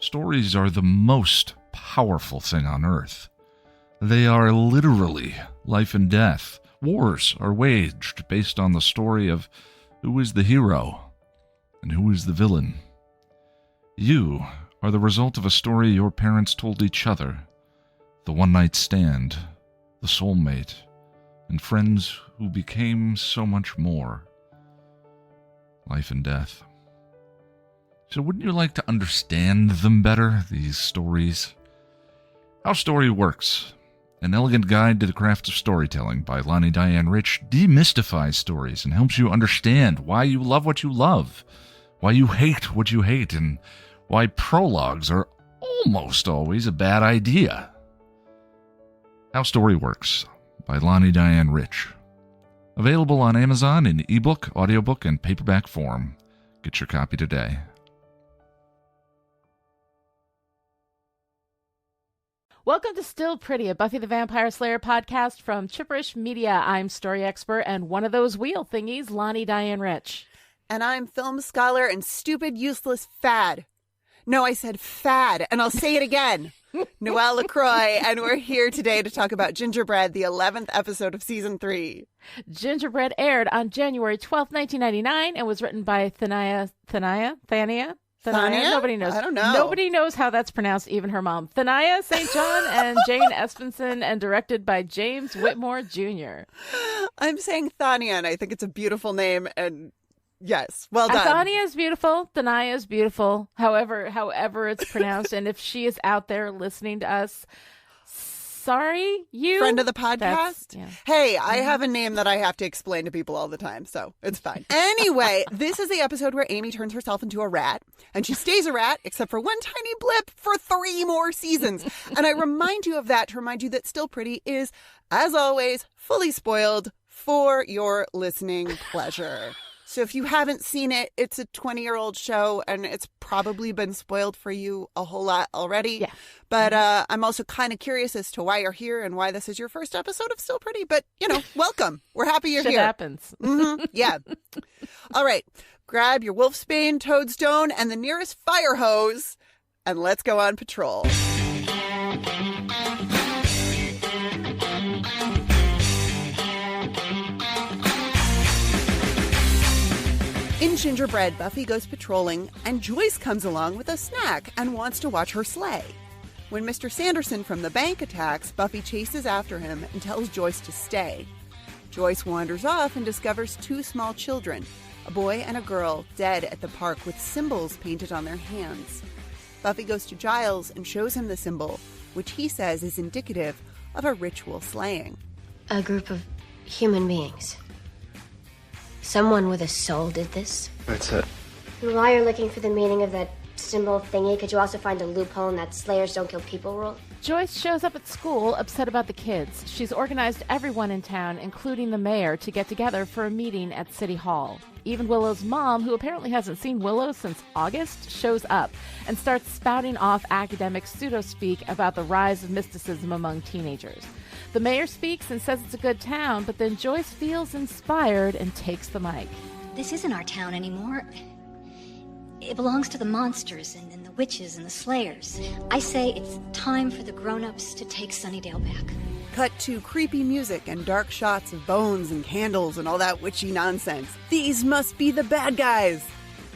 Stories are the most powerful thing on earth. They are literally life and death. Wars are waged based on the story of who is the hero and who is the villain. You are the result of a story your parents told each other, the one-night stand, the soulmate, and friends who became so much more. Life and death. So wouldn't you like to understand them better, these stories? How Story Works, an elegant guide to the craft of storytelling by Lonnie Diane Rich, demystifies stories and helps you understand why you love what you love, why you hate what you hate, and why prologues are almost always a bad idea. How Story Works by Lonnie Diane Rich. Available on Amazon in ebook, audiobook, and paperback form. Get your copy today. Welcome to Still Pretty, a Buffy the Vampire Slayer podcast from Chipperish Media. I'm story expert and one of those wheel thingies, Lonnie Diane Rich. And I'm film scholar and stupid, useless fad. No, I said fad, and I'll say it again. Noelle LaCroix, and we're here today to talk about Gingerbread, the 11th episode of Season 3. Gingerbread aired on January 12th, 1999, and was written by Thania? Nobody knows. I don't know. Nobody knows how that's pronounced, even her mom. Thania St. John and Jane Espenson, and directed by James Whitmore Jr. I'm saying Thania, and I think it's a beautiful name, and yes, well done. Thania is beautiful. Thania is beautiful. However it's pronounced, and if she is out there listening to us, sorry, you. Friend of the podcast? Yeah. Hey, I have a name that I have to explain to people all the time, so it's fine. Anyway, this is the episode where Amy turns herself into a rat, and she stays a rat, except for one tiny blip, for 3 more seasons. And I remind you of that to remind you that Still Pretty is, as always, fully spoiled for your listening pleasure. So if you haven't seen it, it's a 20-year-old show, and it's probably been spoiled for you a whole lot already. Yeah. But I'm also kind of curious as to why you're here and why this is your first episode of Still Pretty. But, welcome. We're happy you're Shit here. happens. Mm-hmm. Yeah. All right. Grab your wolfsbane, toadstone, and the nearest fire hose, and let's go on patrol. In Gingerbread, Buffy goes patrolling, and Joyce comes along with a snack and wants to watch her slay. When Mr. Sanderson from the bank attacks, Buffy chases after him and tells Joyce to stay. Joyce wanders off and discovers 2 small children, a boy and a girl, dead at the park with symbols painted on their hands. Buffy goes to Giles and shows him the symbol, which he says is indicative of a ritual slaying. A group of human beings. Someone with a soul did this. That's it. While you're looking for the meaning of that symbol thingy, could you also find a loophole in that Slayers don't kill people rule? Joyce shows up at school upset about the kids. She's organized everyone in town, including the mayor, to get together for a meeting at City Hall. Even Willow's mom, who apparently hasn't seen Willow since August, shows up and starts spouting off academic pseudo-speak about the rise of mysticism among teenagers. The mayor speaks and says it's a good town, but then Joyce feels inspired and takes the mic. This isn't our town anymore. It belongs to the monsters and the witches and the slayers. I say it's time for the grown-ups to take Sunnydale back. Cut to creepy music and dark shots of bones and candles and all that witchy nonsense. These must be the bad guys.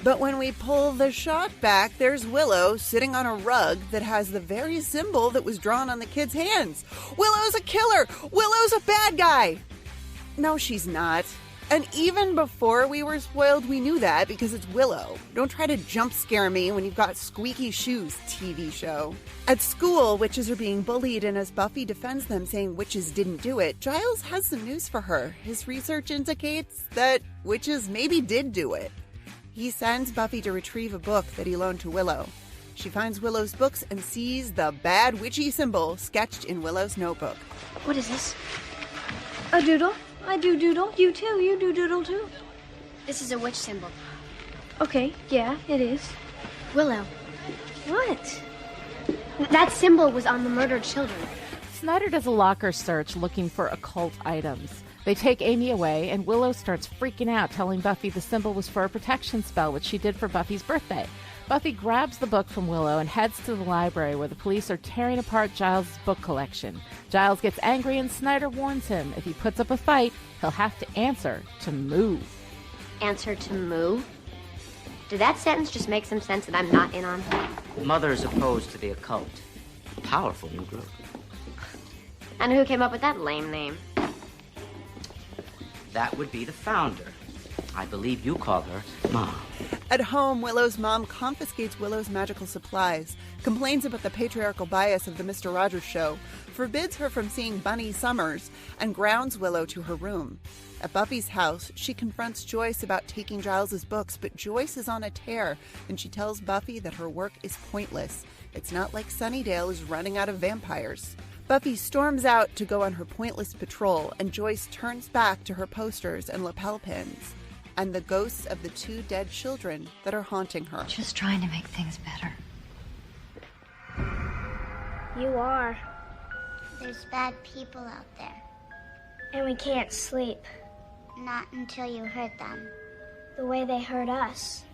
But when we pull the shot back, there's Willow sitting on a rug that has the very symbol that was drawn on the kid's hands. Willow's a killer! Willow's a bad guy! No, she's not. And even before we were spoiled, we knew that because it's Willow. Don't try to jump scare me when you've got squeaky shoes, TV show. At school, witches are being bullied, and as Buffy defends them, saying witches didn't do it, Giles has some news for her. His research indicates that witches maybe did do it. He sends Buffy to retrieve a book that he loaned to Willow. She finds Willow's books and sees the bad witchy symbol sketched in Willow's notebook. What is this? A doodle? I do doodle. You too. You do doodle too. This is a witch symbol. Okay, yeah, it is. Willow. What? That symbol was on the murdered children. Snyder does a locker search looking for occult items. They take Amy away, and Willow starts freaking out, telling Buffy the symbol was for a protection spell, which she did for Buffy's birthday. Buffy grabs the book from Willow and heads to the library where the police are tearing apart Giles' book collection. Giles gets angry and Snyder warns him if he puts up a fight, he'll have to answer to Moo. Answer to Moo? Did that sentence just make some sense that I'm not in on? Mother is opposed to the occult. A powerful new group. And who came up with that lame name? That would be the founder. I believe you call her Mom. At home, Willow's mom confiscates Willow's magical supplies, complains about the patriarchal bias of the Mr. Rogers show, forbids her from seeing Bunny Summers, and grounds Willow to her room. At Buffy's house, she confronts Joyce about taking Giles' books, but Joyce is on a tear, and she tells Buffy that her work is pointless. It's not like Sunnydale is running out of vampires. Buffy storms out to go on her pointless patrol, and Joyce turns back to her posters and lapel pins, and the ghosts of the 2 dead children that are haunting her. Just trying to make things better. You are. There's bad people out there. And we can't sleep. Not until you hurt them. The way they hurt us.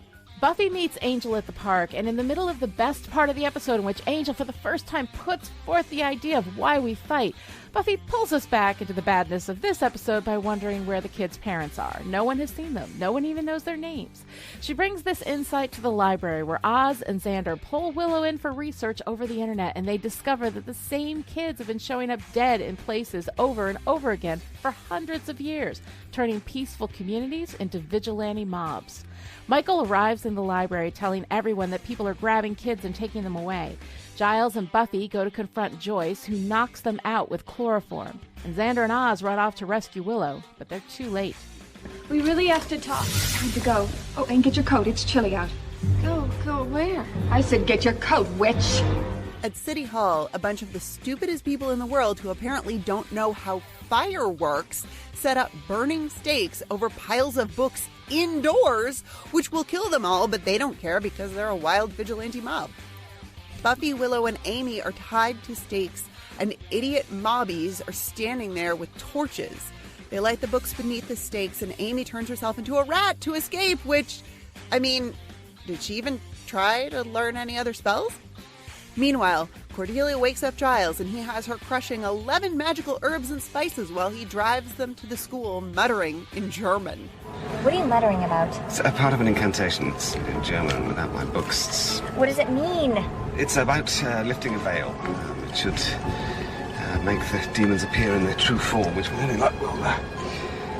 Buffy meets Angel at the park, and in the middle of the best part of the episode in which Angel for the first time puts forth the idea of why we fight, Buffy pulls us back into the badness of this episode by wondering where the kids' parents are. No one has seen them. No one even knows their names. She brings this insight to the library where Oz and Xander pull Willow in for research over the internet, and they discover that the same kids have been showing up dead in places over and over again for hundreds of years, turning peaceful communities into vigilante mobs. Michael arrives in the library telling everyone that people are grabbing kids and taking them away. Giles and Buffy go to confront Joyce, who knocks them out with chloroform. And Xander and Oz run off to rescue Willow, but they're too late. We really have to talk. Time to go. Oh, and get your coat. It's chilly out. Go where? I said get your coat, witch. At City Hall, a bunch of the stupidest people in the world who apparently don't know how fire works set up burning stakes over piles of books indoors, which will kill them all, but they don't care because they're a wild vigilante mob. Buffy, Willow, and Amy are tied to stakes, and idiot mobbies are standing there with torches. They light the books beneath the stakes, and Amy turns herself into a rat to escape, which, I mean, did she even try to learn any other spells? Meanwhile, Cordelia wakes up Giles, and he has her crushing 11 magical herbs and spices while he drives them to the school, muttering in German. What are you muttering about? It's a part of an incantation. It's in German without my books. What does it mean? It's about lifting a veil. It should make the demons appear in their true form, which will only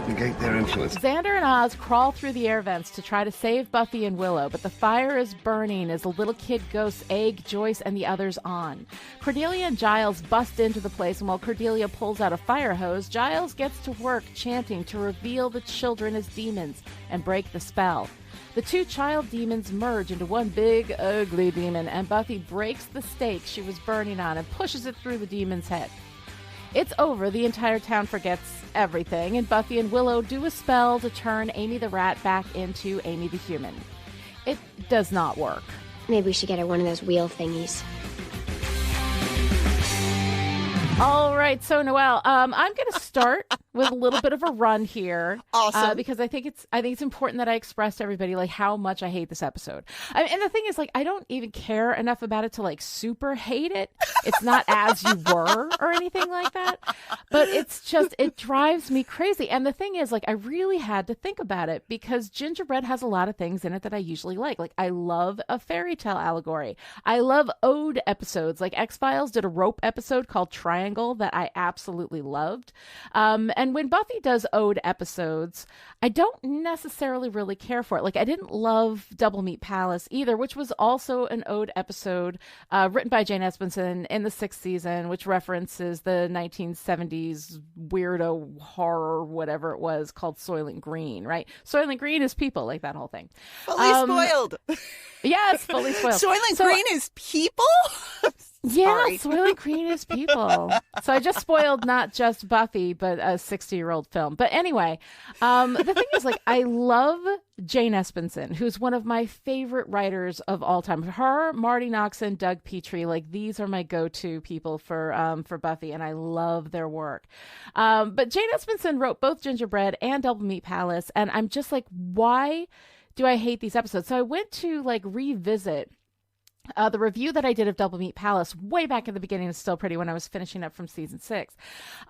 negate their influence. Xander and Oz crawl through the air vents to try to save Buffy and Willow, but the fire is burning as the little kid ghosts egg Joyce and the others on. Cordelia and Giles bust into the place, and while Cordelia pulls out a fire hose, Giles gets to work chanting to reveal the children as demons and break the spell. The 2 child demons merge into one big, ugly demon, and Buffy breaks the stake she was burning on and pushes it through the demon's head. It's over. The entire town forgets everything, and Buffy and Willow do a spell to turn Amy the Rat back into Amy the Human. It does not work. Maybe we should get her one of those wheel thingies. All right, so Noelle, I'm going to start with a little bit of a run here. Awesome. Because I think it's important that I express to everybody like how much I hate this episode. And the thing is, like, I don't even care enough about it to like super hate it. It's not As You Were or anything like that. But it's just, it drives me crazy. And the thing is, like, I really had to think about it because Gingerbread has a lot of things in it that I usually like. Like, I love a fairy tale allegory. I love ode episodes. Like X-Files did a rope episode called Triangle that I absolutely loved. And when Buffy does ode episodes, I don't necessarily really care for it. Like, I didn't love Double Meat Palace either, which was also an ode episode written by Jane Espenson in the 6th season, which references the 1970s weirdo horror, whatever it was, called Soylent Green, right? Soylent Green is people, like that whole thing. Fully spoiled. Yeah, it's fully spoiled. Soylent Green is people? Yeah, Soylent Green is people. So I just spoiled not just Buffy, but a 60-year-old film. But anyway, the thing is, like, I love Jane Espenson, who's one of my favorite writers of all time. Her, Marty Noxon, Doug Petrie, like, these are my go-to people for Buffy, and I love their work. But Jane Espenson wrote both Gingerbread and Double Meat Palace, and I'm just like, why do I hate these episodes? So I went to like revisit the review that I did of Double Meat Palace way back in the beginning of Still Pretty when I was finishing up from season 6.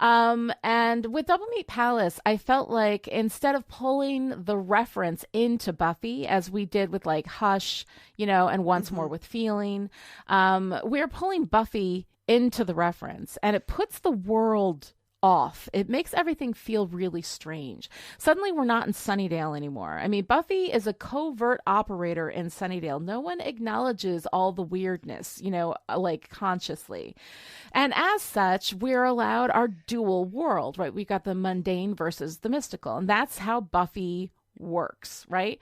And with Double Meat Palace, I felt like instead of pulling the reference into Buffy, as we did with like Hush, you know, and Once More with Feeling, we're pulling Buffy into the reference, and it puts the world off. It makes everything feel really strange. Suddenly we're not in Sunnydale anymore. I mean, Buffy is a covert operator in Sunnydale. No one acknowledges all the weirdness, you know, like consciously. And as such, we're allowed our dual world, right? We've got the mundane versus the mystical. And that's how Buffy works, right?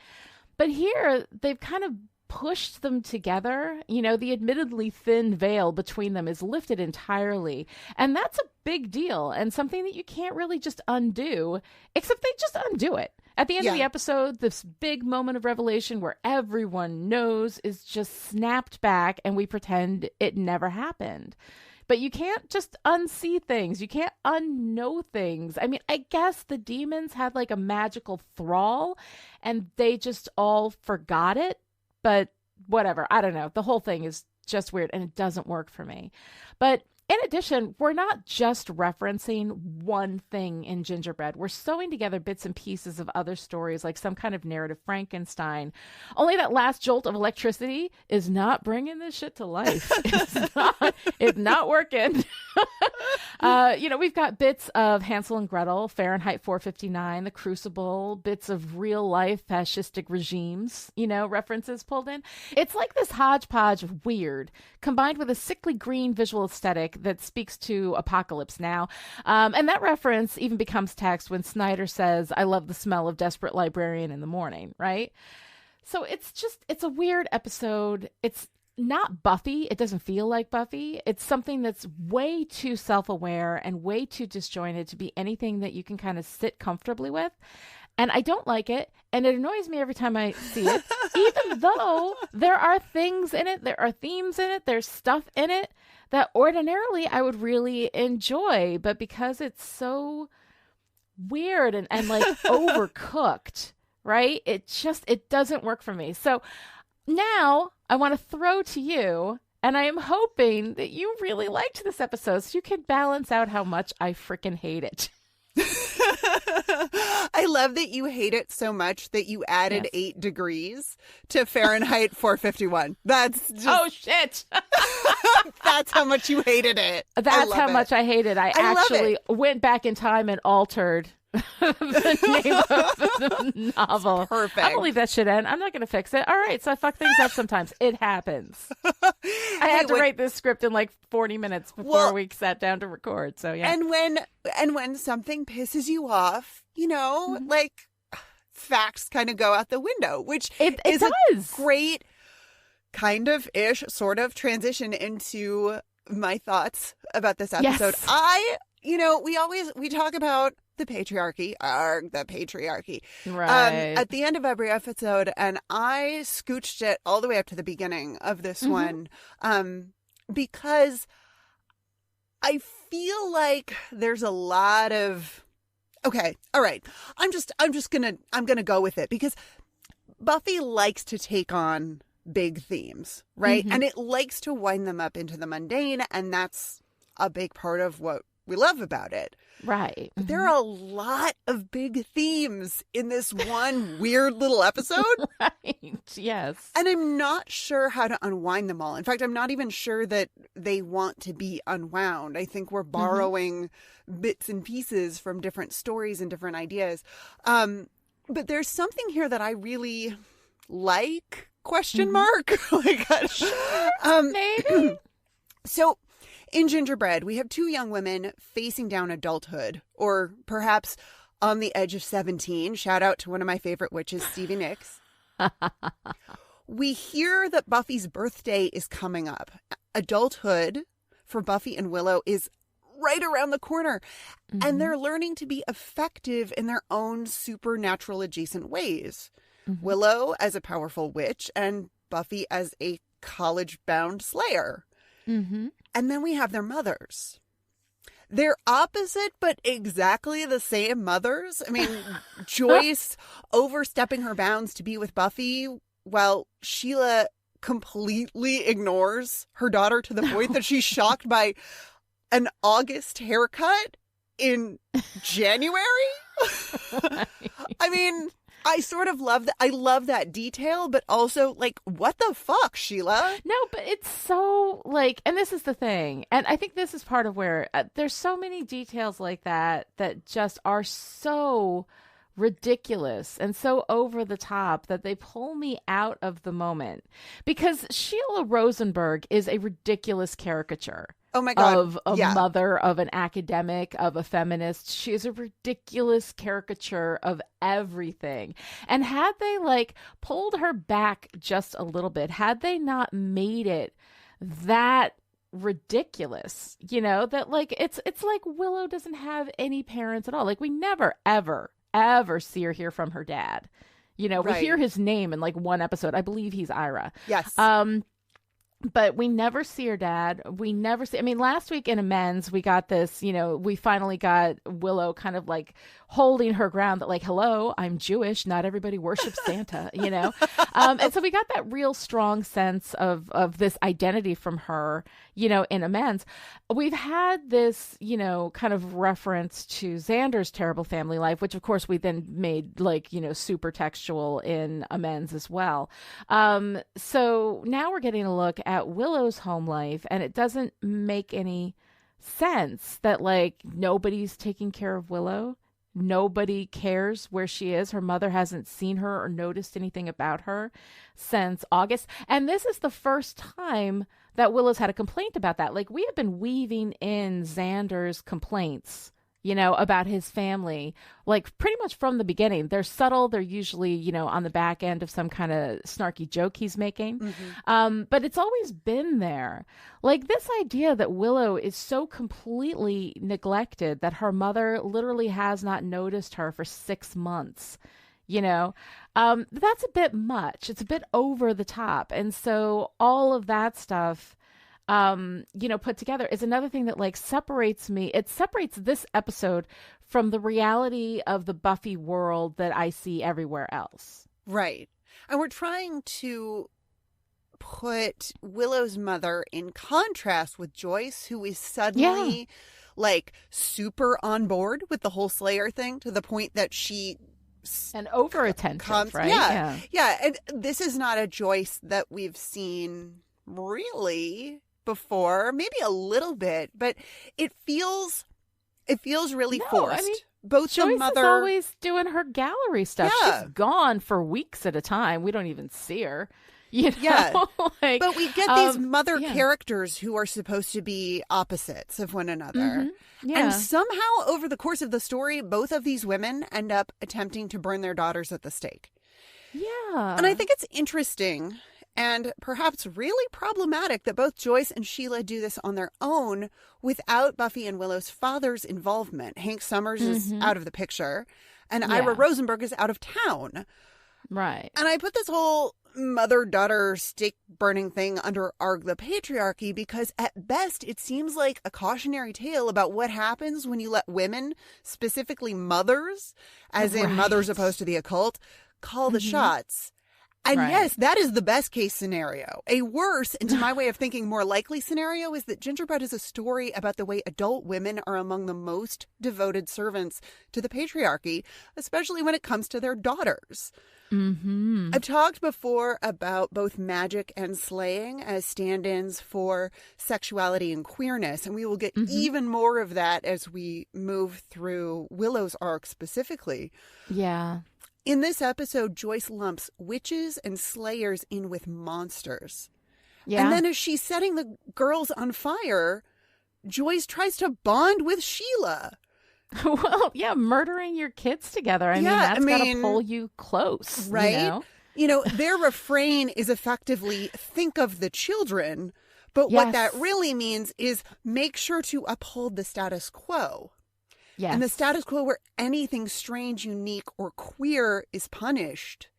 But here they've kind of pushed them together. You know, the admittedly thin veil between them is lifted entirely. And that's a big deal and something that you can't really just undo, except they just undo it. At the end of the episode, this big moment of revelation where everyone knows is just snapped back and we pretend it never happened. But you can't just unsee things. You can't unknow things. I mean, I guess the demons had like a magical thrall and they just all forgot it. But whatever, I don't know. The whole thing is just weird and it doesn't work for me. But in addition, we're not just referencing one thing in Gingerbread. We're sewing together bits and pieces of other stories like some kind of narrative Frankenstein. Only that last jolt of electricity is not bringing this shit to life. It's not working. You know, we've got bits of Hansel and Gretel, Fahrenheit 459, The Crucible, bits of real life fascistic regimes, you know, references pulled in. It's like this hodgepodge of weird combined with a sickly green visual aesthetic that speaks to Apocalypse Now. And that reference even becomes text when Snyder says, "I love the smell of Desperate Librarian in the morning," right? So it's a weird episode. It's not Buffy. It doesn't feel like Buffy. It's something that's way too self-aware and way too disjointed to be anything that you can kind of sit comfortably with. And I don't like it. And it annoys me every time I see it, even though there are things in it, there are themes in it, there's stuff in it that ordinarily I would really enjoy. But because it's so weird and like overcooked, right? It doesn't work for me. So now I want to throw to you, and I am hoping that you really liked this episode so you can balance out how much I freaking hate it. I love that you hate it so much that you added 8 degrees to Fahrenheit 451. That's just... Oh, shit. That's how much you hated it. That's how much I hated. I actually went back in time and altered the name of the novel. It's perfect. I believe that should end. I'm not going to fix it. All right, so I fuck things up sometimes. It happens. I had to write this script in like 40 minutes before we sat down to record. So yeah. And when something pisses you off, you know, like facts kind of go out the window, which it is does. A great kind of ish sort of transition into my thoughts about this episode. Yes. We talk about the patriarchy, right, at the end of every episode, and I scooched it all the way up to the beginning of this one, because I feel like there's a lot of, okay, all right, I'm gonna go with it because Buffy likes to take on big themes, right? And it likes to wind them up into the mundane, and that's a big part of what we love about it. Right. But there are a lot of big themes in this one weird little episode. Right. Yes. And I'm not sure how to unwind them all. In fact, I'm not even sure that they want to be unwound. I think we're borrowing bits and pieces from different stories and different ideas. But there's something here that I really like, question mark. Maybe. So in Gingerbread, we have 2 young women facing down adulthood, or perhaps on the edge of 17. Shout out to one of my favorite witches, Stevie Nicks. We hear that Buffy's birthday is coming up. Adulthood for Buffy and Willow is right around the corner. And they're learning to be effective in their own supernatural adjacent ways. Willow as a powerful witch and Buffy as a college-bound slayer. And then we have their mothers. They're opposite, but exactly the same mothers. I mean, Joyce overstepping her bounds to be with Buffy, while Sheila completely ignores her daughter to the point that she's shocked by an August haircut in January. I mean, I sort of love that. I love that detail, but also, like, what the fuck, Sheila? No, but it's so, like, and this is the thing, and I think this is part of where there's so many details like that just are so ridiculous and so over the top that they pull me out of the moment. Because Sheila Rosenberg is a ridiculous caricature. Oh my God. Of a mother, of an academic, of a feminist. She is a ridiculous caricature of everything. And had they like pulled her back just a little bit, had they not made it that ridiculous, you know, that like it's like Willow doesn't have any parents at all. Like we never, ever see or hear from her dad. You know, we hear his name in like one episode. I believe he's Ira. Yes. But we never see her dad. We never see, I mean, last week in Amends, we got this, you know, we finally got Willow kind of like holding her ground that like, hello, I'm Jewish. Not everybody worships Santa, you know? And so we got that real strong sense of this identity from her, you know, in Amends. We've had this, you know, kind of reference to Xander's terrible family life, which of course we then made like, you know, super textual in Amends as well. So now we're getting a look at Willow's home life, and it doesn't make any sense that like nobody's taking care of Willow. Nobody cares where she is. Her mother hasn't seen her or noticed anything about her since August. And this is the first time that Willow's had a complaint about that. Like we have been weaving in Xander's complaints, you know, about his family, like pretty much from the beginning. They're subtle. They're usually, you know, on the back end of some kind of snarky joke he's making. Mm-hmm. But it's always been there. Like this idea that Willow is so completely neglected that her mother literally has not noticed her for 6 months, you know, that's a bit much. It's a bit over the top. And so all of that stuff, you know, put together is another thing that like separates me. It separates this episode from the reality of the Buffy world that I see everywhere else. Right. And we're trying to put Willow's mother in contrast with Joyce, who is suddenly like super on board with the whole Slayer thing to the point that she and over attentive, right? Yeah. And this is not a Joyce that we've seen really before, maybe a little bit, but it feels really forced. I mean, both Joyce the mother is always doing her gallery stuff. Yeah. She's gone for weeks at a time. We don't even see her. You know? Yeah. Like, but we get these mother characters who are supposed to be opposites of one another. Mm-hmm. Yeah. And somehow over the course of the story, both of these women end up attempting to burn their daughters at the stake. Yeah. And I think it's interesting and perhaps really problematic that both Joyce and Sheila do this on their own without Buffy and Willow's father's involvement. Hank Summers is out of the picture, and Ira Rosenberg is out of town. Right. And I put this whole mother-daughter stake-burning thing under Arg the Patriarchy because at best it seems like a cautionary tale about what happens when you let women, specifically mothers, as in mothers opposed to the occult, call the shots. And yes, that is the best case scenario. A worse, and to my way of thinking, more likely scenario is that Gingerbread is a story about the way adult women are among the most devoted servants to the patriarchy, especially when it comes to their daughters. Mm-hmm. I've talked before about both magic and slaying as stand-ins for sexuality and queerness, and we will get even more of that as we move through Willow's arc specifically. Yeah. In this episode, Joyce lumps witches and slayers in with monsters. Yeah. And then as she's setting the girls on fire, Joyce tries to bond with Sheila. Well, yeah, murdering your kids together. I mean, that's got to pull you close. Right? You know, their refrain is effectively, think of the children. But what that really means is make sure to uphold the status quo. Yes. And the status quo where anything strange, unique, or queer is punished.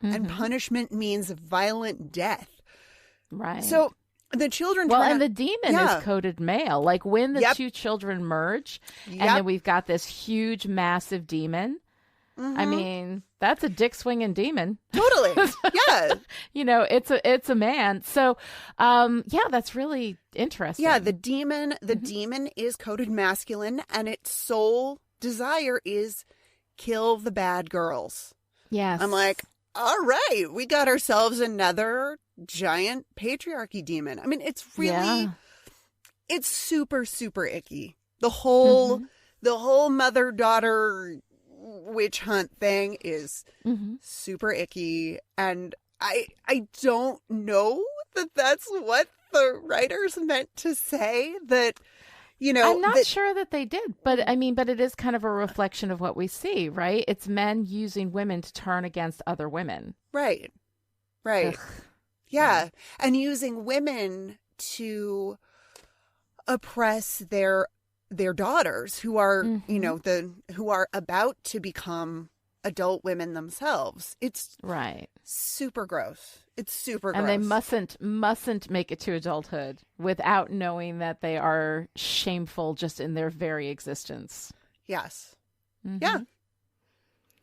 And punishment means violent death. Right. So The children Well, turn and out- the demon Yeah. is coded male. Like when the Yep. two children merge, and Yep. then we've got this huge, massive demon. I mean, that's a dick swinging demon. Totally. Yeah. You know, it's a man. So, yeah, that's really interesting. Yeah, the demon is coded masculine, and its sole desire is kill the bad girls. Yes. I'm like, all right, we got ourselves another giant patriarchy demon. I mean, it's really, it's super, super icky. The whole mother-daughter witch hunt thing is super icky, and I don't know that that's what the writers meant to say, that, you know, I'm not sure that they did, but I mean, but it is kind of a reflection of what we see, right? It's men using women to turn against other women. Right. Ugh. Yeah. And using women to oppress their daughters who are, you know, who are about to become adult women themselves. It's super gross. It's super gross. And they mustn't make it to adulthood without knowing that they are shameful just in their very existence. Yes. Yeah.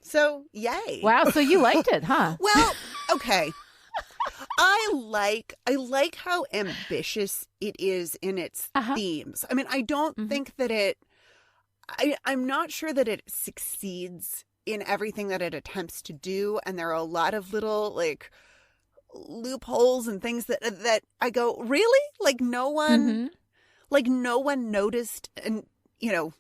So, yay. Wow, so you liked it, huh? Well, okay. I like how ambitious it is in its themes. I mean, I don't think that I'm not sure that it succeeds in everything that it attempts to do. And there are a lot of little, like, loopholes and things that I go, really? Like, no one noticed, and, you know,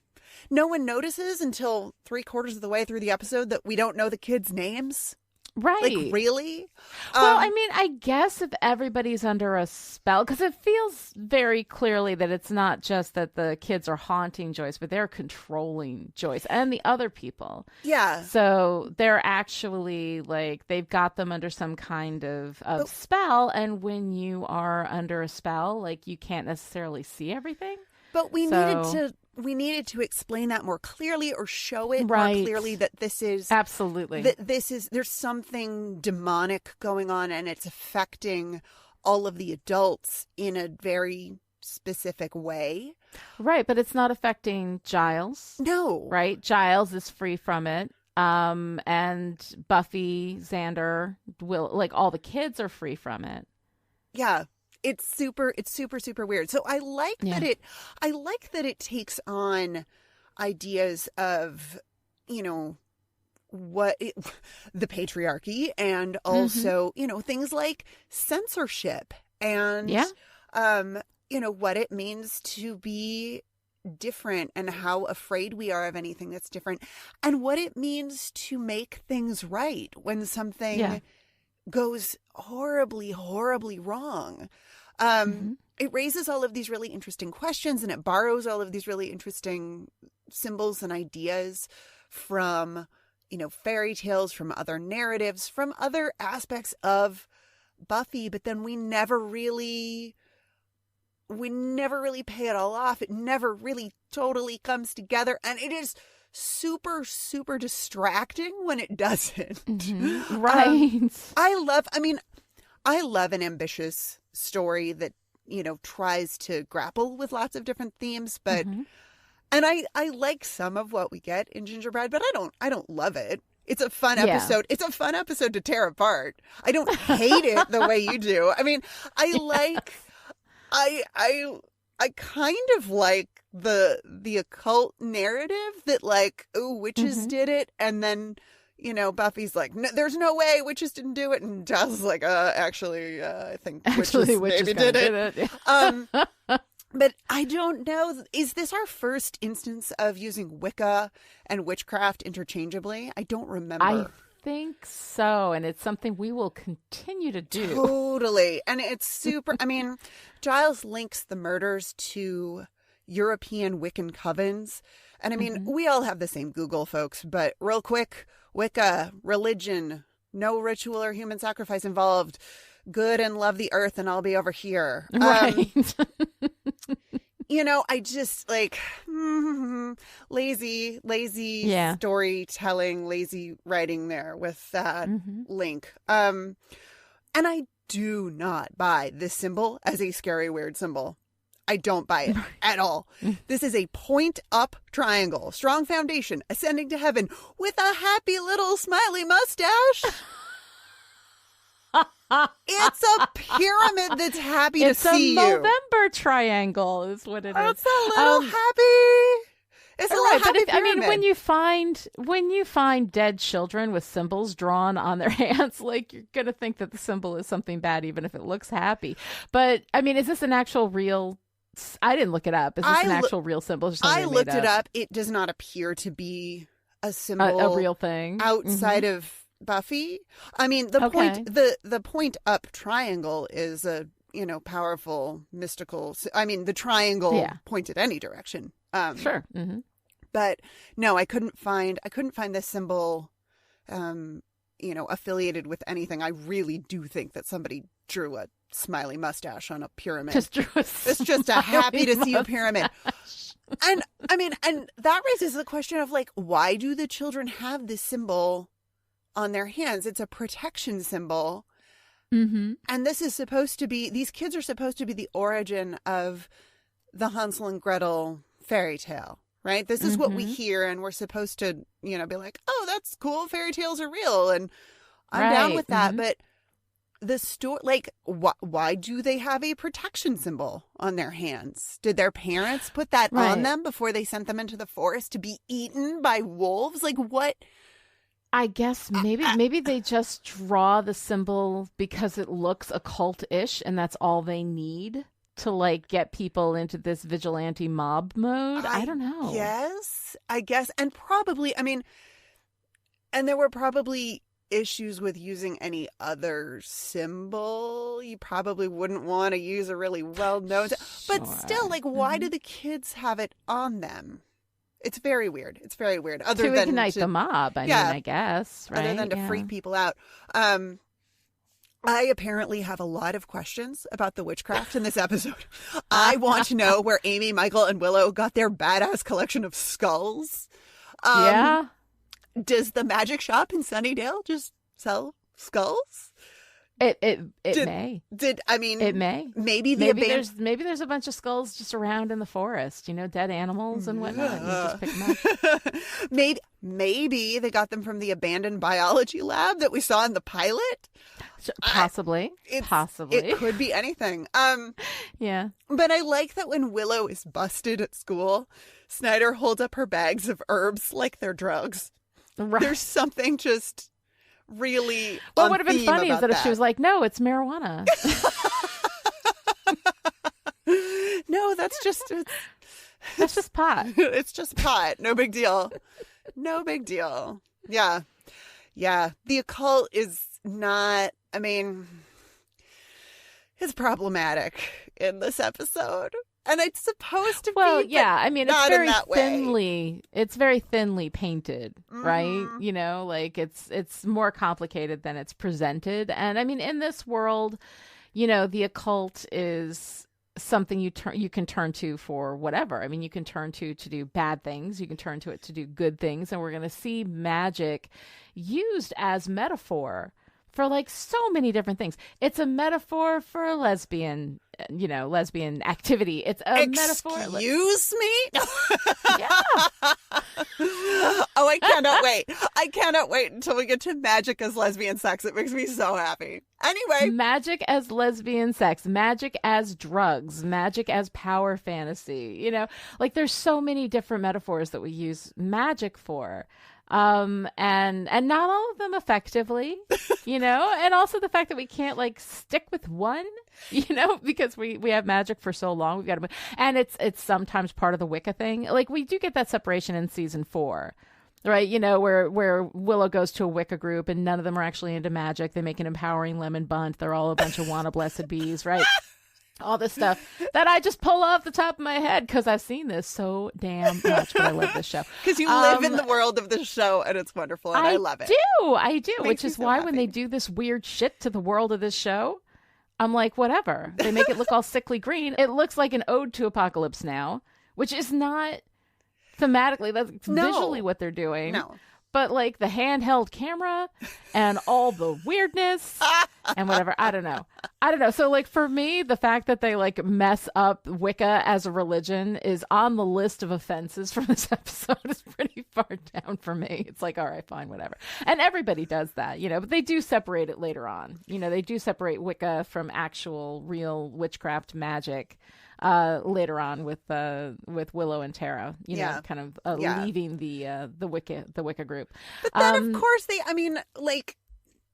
no one notices until 3/4 of the way through the episode that we don't know the kids' names. Right. Like, really? Well, I mean, I guess if everybody's under a spell, because it feels very clearly that it's not just that the kids are haunting Joyce, but they're controlling Joyce and the other people. Yeah. So they're actually, like, they've got them under some kind of spell. And when you are under a spell, like, you can't necessarily see everything. But we needed to explain that more clearly, or show it more clearly, that this is absolutely there's something demonic going on, and it's affecting all of the adults in a very specific way. Right, but it's not affecting Giles. No. Right? Giles is free from it. And Buffy, Xander, Will, like, all the kids are free from it. Yeah. It's super weird. So I like that it takes on ideas of, you know, the patriarchy, and also, you know, things like censorship, and you know, what it means to be different, and how afraid we are of anything that's different, and what it means to make things right when something goes horribly, horribly wrong. It raises all of these really interesting questions, and it borrows all of these really interesting symbols and ideas from, you know, fairy tales, from other narratives, from other aspects of Buffy, but then we never really pay it all off. It never really totally comes together, and it is super, super distracting when it doesn't. Right. I love an ambitious story that, you know, tries to grapple with lots of different themes, but and I like some of what we get in Gingerbread, but I don't love it. It's a fun episode. It's a fun episode to tear apart. I don't hate it the way you do. I mean, I kind of like the occult narrative that, like, oh, witches did it, and then, you know, Buffy's like, no, there's no way witches didn't do it, and Giles is like, actually, I think witches maybe did it. But I don't know. Is this our first instance of using Wicca and witchcraft interchangeably? I don't remember. I think so, and it's something we will continue to do. Totally. And it's super, I mean, Giles links the murders to European Wiccan covens. And I mean, we all have the same Google, folks, but real quick, Wicca, religion, no ritual or human sacrifice involved, good and love the earth, and I'll be over here. Right. You know, I just, like, lazy storytelling, lazy writing there with that link. And I do not buy this symbol as a scary, weird symbol. I don't buy it at all. This is a point-up triangle, strong foundation, ascending to heaven with a happy little smiley mustache. It's a pyramid that's happy to see you. It's a November triangle is what it is. It's a little happy. It's a little happy pyramid. I mean, when you find dead children with symbols drawn on their hands, like, you're going to think that the symbol is something bad, even if it looks happy. But, I mean, is this an actual real... I didn't look it up. Is this an actual real symbol? I looked it up. It does not appear to be a symbol. A real thing. Outside of Buffy. I mean, the point up triangle is a, powerful, mystical... I mean, the triangle pointed any direction. Sure. But no, I couldn't find this symbol, affiliated with anything. I really do think that somebody drew a smiley mustache on a pyramid. It's just a happy to see you pyramid. And I mean, and that raises the question of, like, why do the children have this symbol on their hands? It's a protection symbol. Mm-hmm. And these kids are supposed to be the origin of the Hansel and Gretel fairy tale, right? This is what we hear, and we're supposed to, be like, oh, that's cool. Fairy tales are real. And I'm down with that. But the story, like, why do they have a protection symbol on their hands? Did their parents put that on them before they sent them into the forest to be eaten by wolves? Like, what? I guess maybe they just draw the symbol because it looks occult-ish, and that's all they need to, like, get people into this vigilante mob mode. I don't know. Yes, I guess. And probably, I mean, and there were probably issues with using any other symbol. You probably wouldn't want to use a really well-known, but still, like, why do the kids have it on them? It's very weird. It's very weird. Other to than ignite the mob, I mean, I guess, right? Other than to freak people out. I apparently have a lot of questions about the witchcraft in this episode. I want to know where Amy, Michael, and Willow got their badass collection of skulls. Does the magic shop in Sunnydale just sell skulls? It may. It may. Maybe there's a bunch of skulls just around in the forest, dead animals and whatnot. You just pick them up. Maybe they got them from the abandoned biology lab that we saw in the pilot. Possibly. It could be anything. Yeah. But I like that when Willow is busted at school, Snyder holds up her bags of herbs like they're drugs. Right. There's something just really what would have been funny is that if she was like, no, it's marijuana. No, that's just pot. It's just pot. No big deal. No big deal. Yeah. The occult is not, I mean, it's problematic in this episode. And it's supposed to be. Well, yeah. I mean, it's very thinly painted, right? Like it's more complicated than it's presented. And I mean, in this world, the occult is something you can turn to for whatever. I mean, you can turn to do bad things. You can turn to it to do good things. And we're going to see magic used as metaphor for, like, so many different things. It's a metaphor for lesbian activity. It's a metaphor. Excuse me? Yeah. Oh, I cannot wait. I cannot wait until we get to magic as lesbian sex. It makes me so happy. Anyway. Magic as lesbian sex. Magic as drugs. Magic as power fantasy. Like, there's so many different metaphors that we use magic for. And not all of them effectively, and also the fact that we can't, like, stick with one, because we have magic for so long. We've got to, and it's sometimes part of the Wicca thing. Like, we do get that separation in season 4, right? Where Willow goes to a Wicca group and none of them are actually into magic. They make an empowering lemon bunt. They're all a bunch of wanna blessed bees, right? All this stuff that I just pull off the top of my head because I've seen this so damn much, but I love this show. Because you live in the world of this show, and it's wonderful, and I love it. I do, which is why when they do this weird shit to the world of this show, I'm like, whatever. They make it look all sickly green. It looks like an ode to Apocalypse Now, which is not thematically, that's visually what they're doing. No. but like the handheld camera and all the weirdness and whatever. I don't know. So like for me, the fact that they like mess up Wicca as a religion is on the list of offenses from this episode is pretty far down for me. It's like, all right, fine, whatever. And everybody does that, but they do separate it later on. They do separate Wicca from actual real witchcraft magic later on with Willow and Tara, kind of leaving the Wicca group. But then of course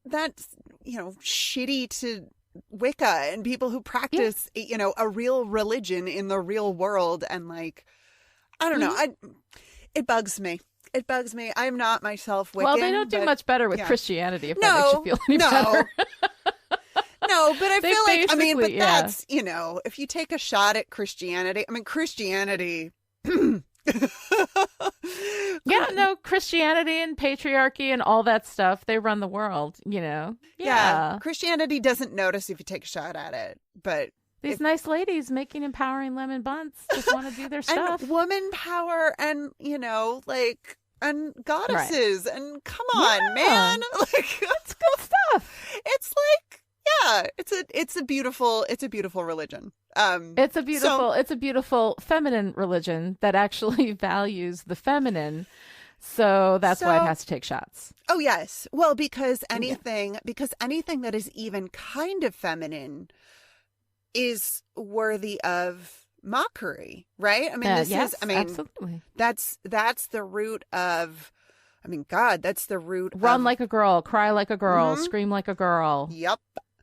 that's shitty to Wicca and people who practice a real religion in the real world, and like I don't know, it bugs me. I'm not myself Wiccan. Well, they don't do much better with Christianity, if that makes you feel any better. No, but I feel like, that's, if you take a shot at Christianity, Christianity. Christianity and patriarchy and all that stuff, they run the world, Yeah. Christianity doesn't notice if you take a shot at it, but. These nice ladies making empowering lemon buns just want to do their stuff. And woman power and, and goddesses. Right. And come on, man. Like, that's good stuff. It's like, it's a beautiful religion. It's a beautiful feminine religion that actually values the feminine. So that's why it has to take shots. Oh yes. Well, because anything that is even kind of feminine is worthy of mockery, right? Absolutely. That's the root of, that's the root Run of... like a girl, cry like a girl, scream like a girl. Yep.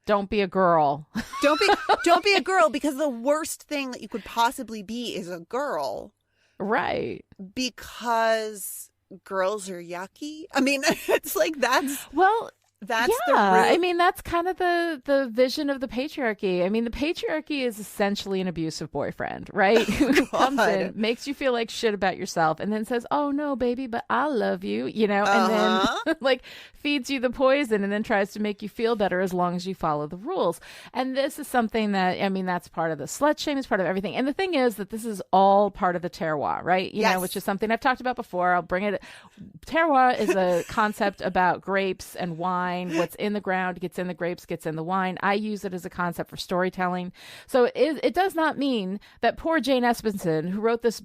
Don't be a girl. Don't be a girl, because the worst thing that you could possibly be is a girl. Right. Because girls are yucky. It's like that's the root. That's kind of the vision of the patriarchy. The patriarchy is essentially an abusive boyfriend, right? Who comes in, makes you feel like shit about yourself, and then says, "Oh no, baby, but I love you," and then like feeds you the poison, and then tries to make you feel better as long as you follow the rules. And this is something that that's part of the slut shame, it's part of everything. And the thing is that this is all part of the terroir, right? You know, which is something I've talked about before. I'll bring it. Terroir is a concept about grapes and wine. What's in the ground gets in the grapes, gets in the wine. I use it as a concept for storytelling. So it does not mean that poor Jane Espenson, who wrote this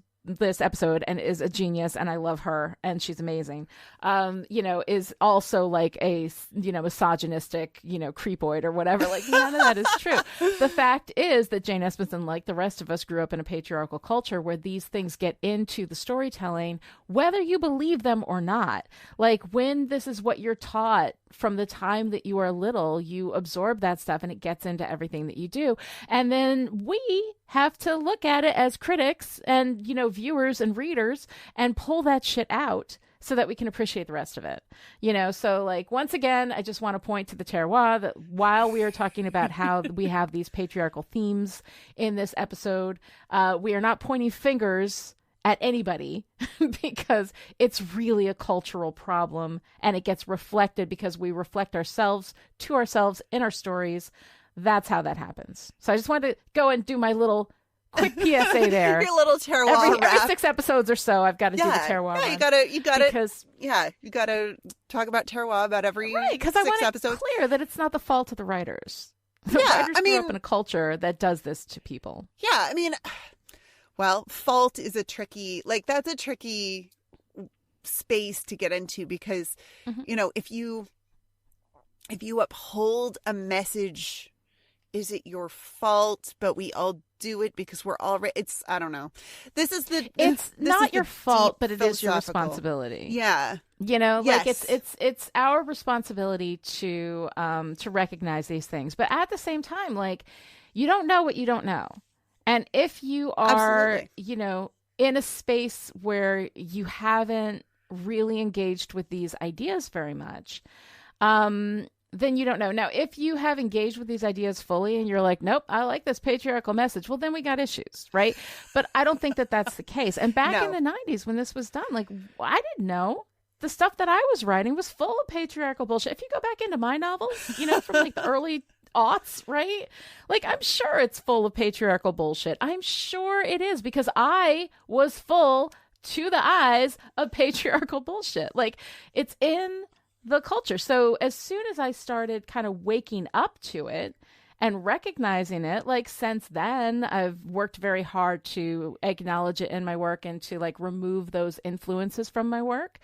episode and is a genius, and I love her and she's amazing, is also like a misogynistic creepoid or whatever. Like, none of that is true. The fact is that Jane Espenson, like the rest of us, grew up in a patriarchal culture where these things get into the storytelling, whether you believe them or not. Like, when this is what you're taught from the time that you are little, you absorb that stuff and it gets into everything that you do. And then we have to look at it as critics and, viewers and readers and pull that shit out so that we can appreciate the rest of it. So like, once again, I just want to point to the terroir that while we are talking about how we have these patriarchal themes in this episode, we are not pointing fingers at anybody because it's really a cultural problem, and it gets reflected because we reflect ourselves to ourselves in our stories. That's how that happens. So I just wanted to go and do my little quick PSA there. Your little terroir every 6 episodes or so, I've got to do the terroir. Yeah, you got to talk about terroir about every 6 episodes. Because I want it clear that it's not the fault of the writers. The writers grew up in a culture that does this to people. Yeah, well, fault is that's a tricky space to get into because, if you uphold a message, is it your fault? But we all do it because we're all I don't know. It's not your fault, but it is your responsibility. Yeah. It's our responsibility to recognize these things. But at the same time, like, you don't know what you don't know. And if you are, in a space where you haven't really engaged with these ideas very much, then you don't know. Now, if you have engaged with these ideas fully and you're like, nope, I like this patriarchal message, well, then we got issues, right? But I don't think that that's the case. And back in the 90s when this was done, like, I didn't know. The stuff that I was writing was full of patriarchal bullshit. If you go back into my novels, from like the early aughts, right? Like, I'm sure it's full of patriarchal bullshit. I'm sure it is, because I was full to the eyes of patriarchal bullshit. Like, it's in the culture. So as soon as I started kind of waking up to it and recognizing it, like, since then, I've worked very hard to acknowledge it in my work and to, like, remove those influences from my work.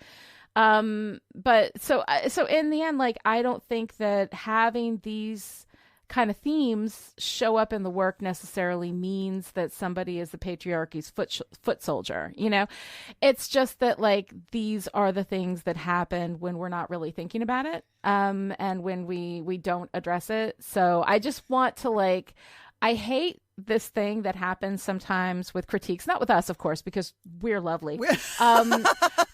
But so in the end, like, I don't think that having these kind of themes show up in the work necessarily means that somebody is the patriarchy's foot soldier. You know, it's just that, like, these are the things that happen when we're not really thinking about it, and when we don't address it. So I just want to, like, I hate this thing that happens sometimes with critiques, not with us, of course, because we're lovely.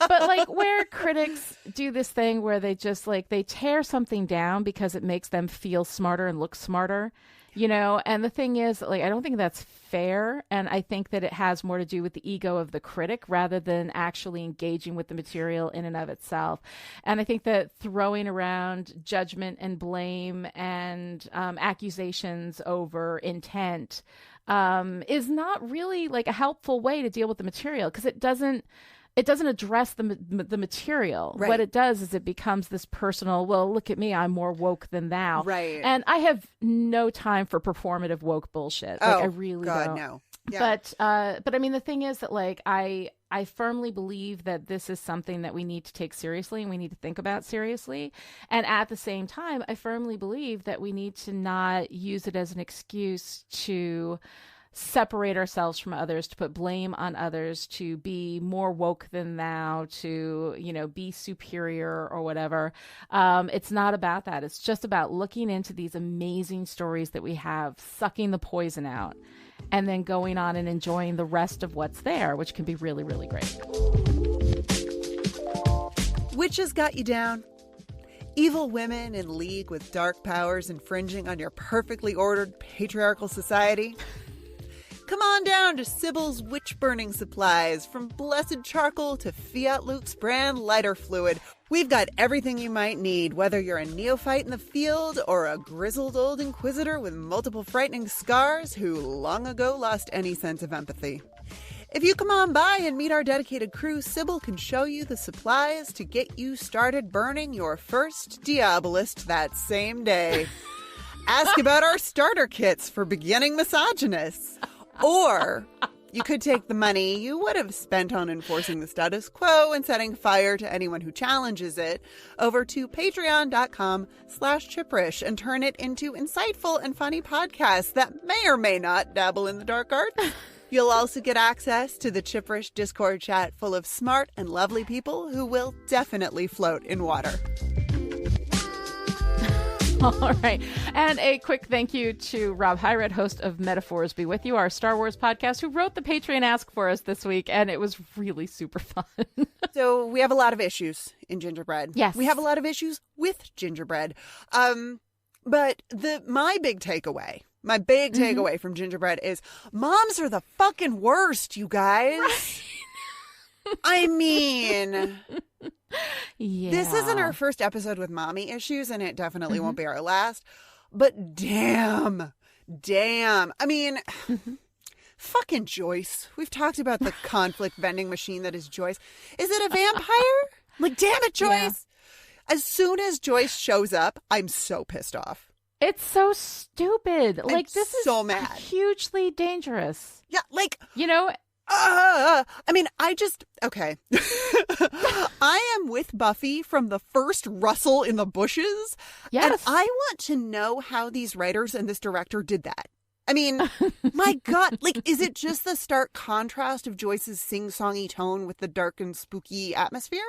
But, like, where critics do this thing where they just, like, they tear something down because it makes them feel smarter and look smarter, you know? And the thing is, like, I don't think that's fair. And I think that it has more to do with the ego of the critic rather than actually engaging with the material in and of itself. And I think that throwing around judgment and blame and accusations over intent is not really, like, a helpful way to deal with the material, because it doesn't address the material. Right. What it does is it becomes this personal, well, look at me, I'm more woke than thou. Right. And I have no time for performative woke bullshit. Like, I really don't. No. Yeah. But I mean, the thing is that, like, I firmly believe that this is something that we need to take seriously and we need to think about seriously. And at the same time, I firmly believe that we need to not use it as an excuse to separate ourselves from others, to put blame on others, to be more woke than thou, to, you know, be superior or whatever. It's not about that. It's just about looking into these amazing stories that we have, sucking the poison out, and then going on and enjoying the rest of what's there, which can be really, really great. Witches got you down. Evil women in league with dark powers infringing on your perfectly ordered patriarchal society. Come on down to Sybil's witch-burning supplies. From blessed charcoal to Fiat Luke's brand lighter fluid, we've got everything you might need, whether you're a neophyte in the field or a grizzled old inquisitor with multiple frightening scars who long ago lost any sense of empathy. If you come on by and meet our dedicated crew, Sybil can show you the supplies to get you started burning your first Diabolist that same day. Ask about our starter kits for beginning misogynists. Or you could take the money you would have spent on enforcing the status quo and setting fire to anyone who challenges it over to patreon.com/chiprish and turn it into insightful and funny podcasts that may or may not dabble in the dark arts. You'll also get access to the Chiprish Discord chat full of smart and lovely people who will definitely float in water. All right. And a quick thank you to Rob Hyred, host of Metaphors Be With You, our Star Wars podcast, who wrote the Patreon Ask for us this week, and it was really super fun. So we have a lot of issues in Gingerbread. Yes. We have a lot of issues with Gingerbread. But my big takeaway from Gingerbread is moms are the fucking worst, you guys. Right. I mean... Yeah. This isn't our first episode with mommy issues, and it definitely won't be our last. But damn. I mean, fucking Joyce. We've talked about the conflict vending machine that is Joyce. Is it a vampire? Like, damn it, Joyce. Yeah. As soon as Joyce shows up, I'm so pissed off. It's so stupid. Like, this is so mad. Hugely dangerous. Yeah, like, you know... okay. I am with Buffy from the first rustle in the bushes. Yes. And I want to know how these writers and this director did that. I mean, my God, like, is it just the stark contrast of Joyce's sing-songy tone with the dark and spooky atmosphere?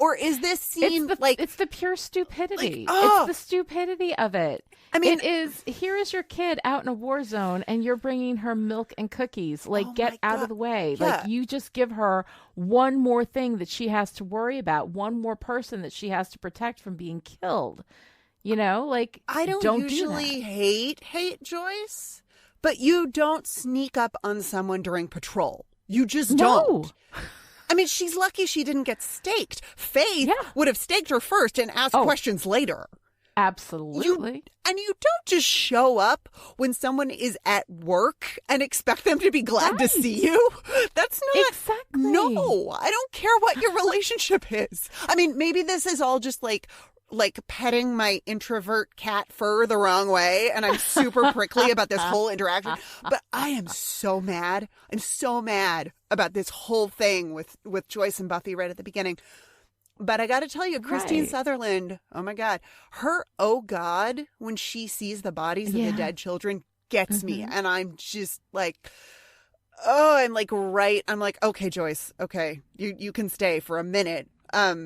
Or is this scene it's the pure stupidity. It's the stupidity of it. I mean, here is your kid out in a war zone and you're bringing her milk and cookies. Like, get out of the way. Yeah. Like, you just give her one more thing that she has to worry about, one more person that she has to protect from being killed. You know, like, I don't usually hate Joyce, but you don't sneak up on someone during patrol. You just don't. I mean, she's lucky she didn't get staked. Faith would have staked her first and asked questions later. Absolutely. You don't just show up when someone is at work and expect them to be glad to see you. That's not... Exactly. No, I don't care what your relationship is. I mean, maybe this is all just like petting my introvert cat fur the wrong way, and I'm super prickly about this whole interaction. But I am so mad. I'm so mad about this whole thing with Joyce and Buffy right at the beginning. But I got to tell you, Christine Sutherland, oh my God, her oh God, when she sees the bodies of the dead children gets me. And I'm just like, I'm like, okay, Joyce, okay, you can stay for a minute. I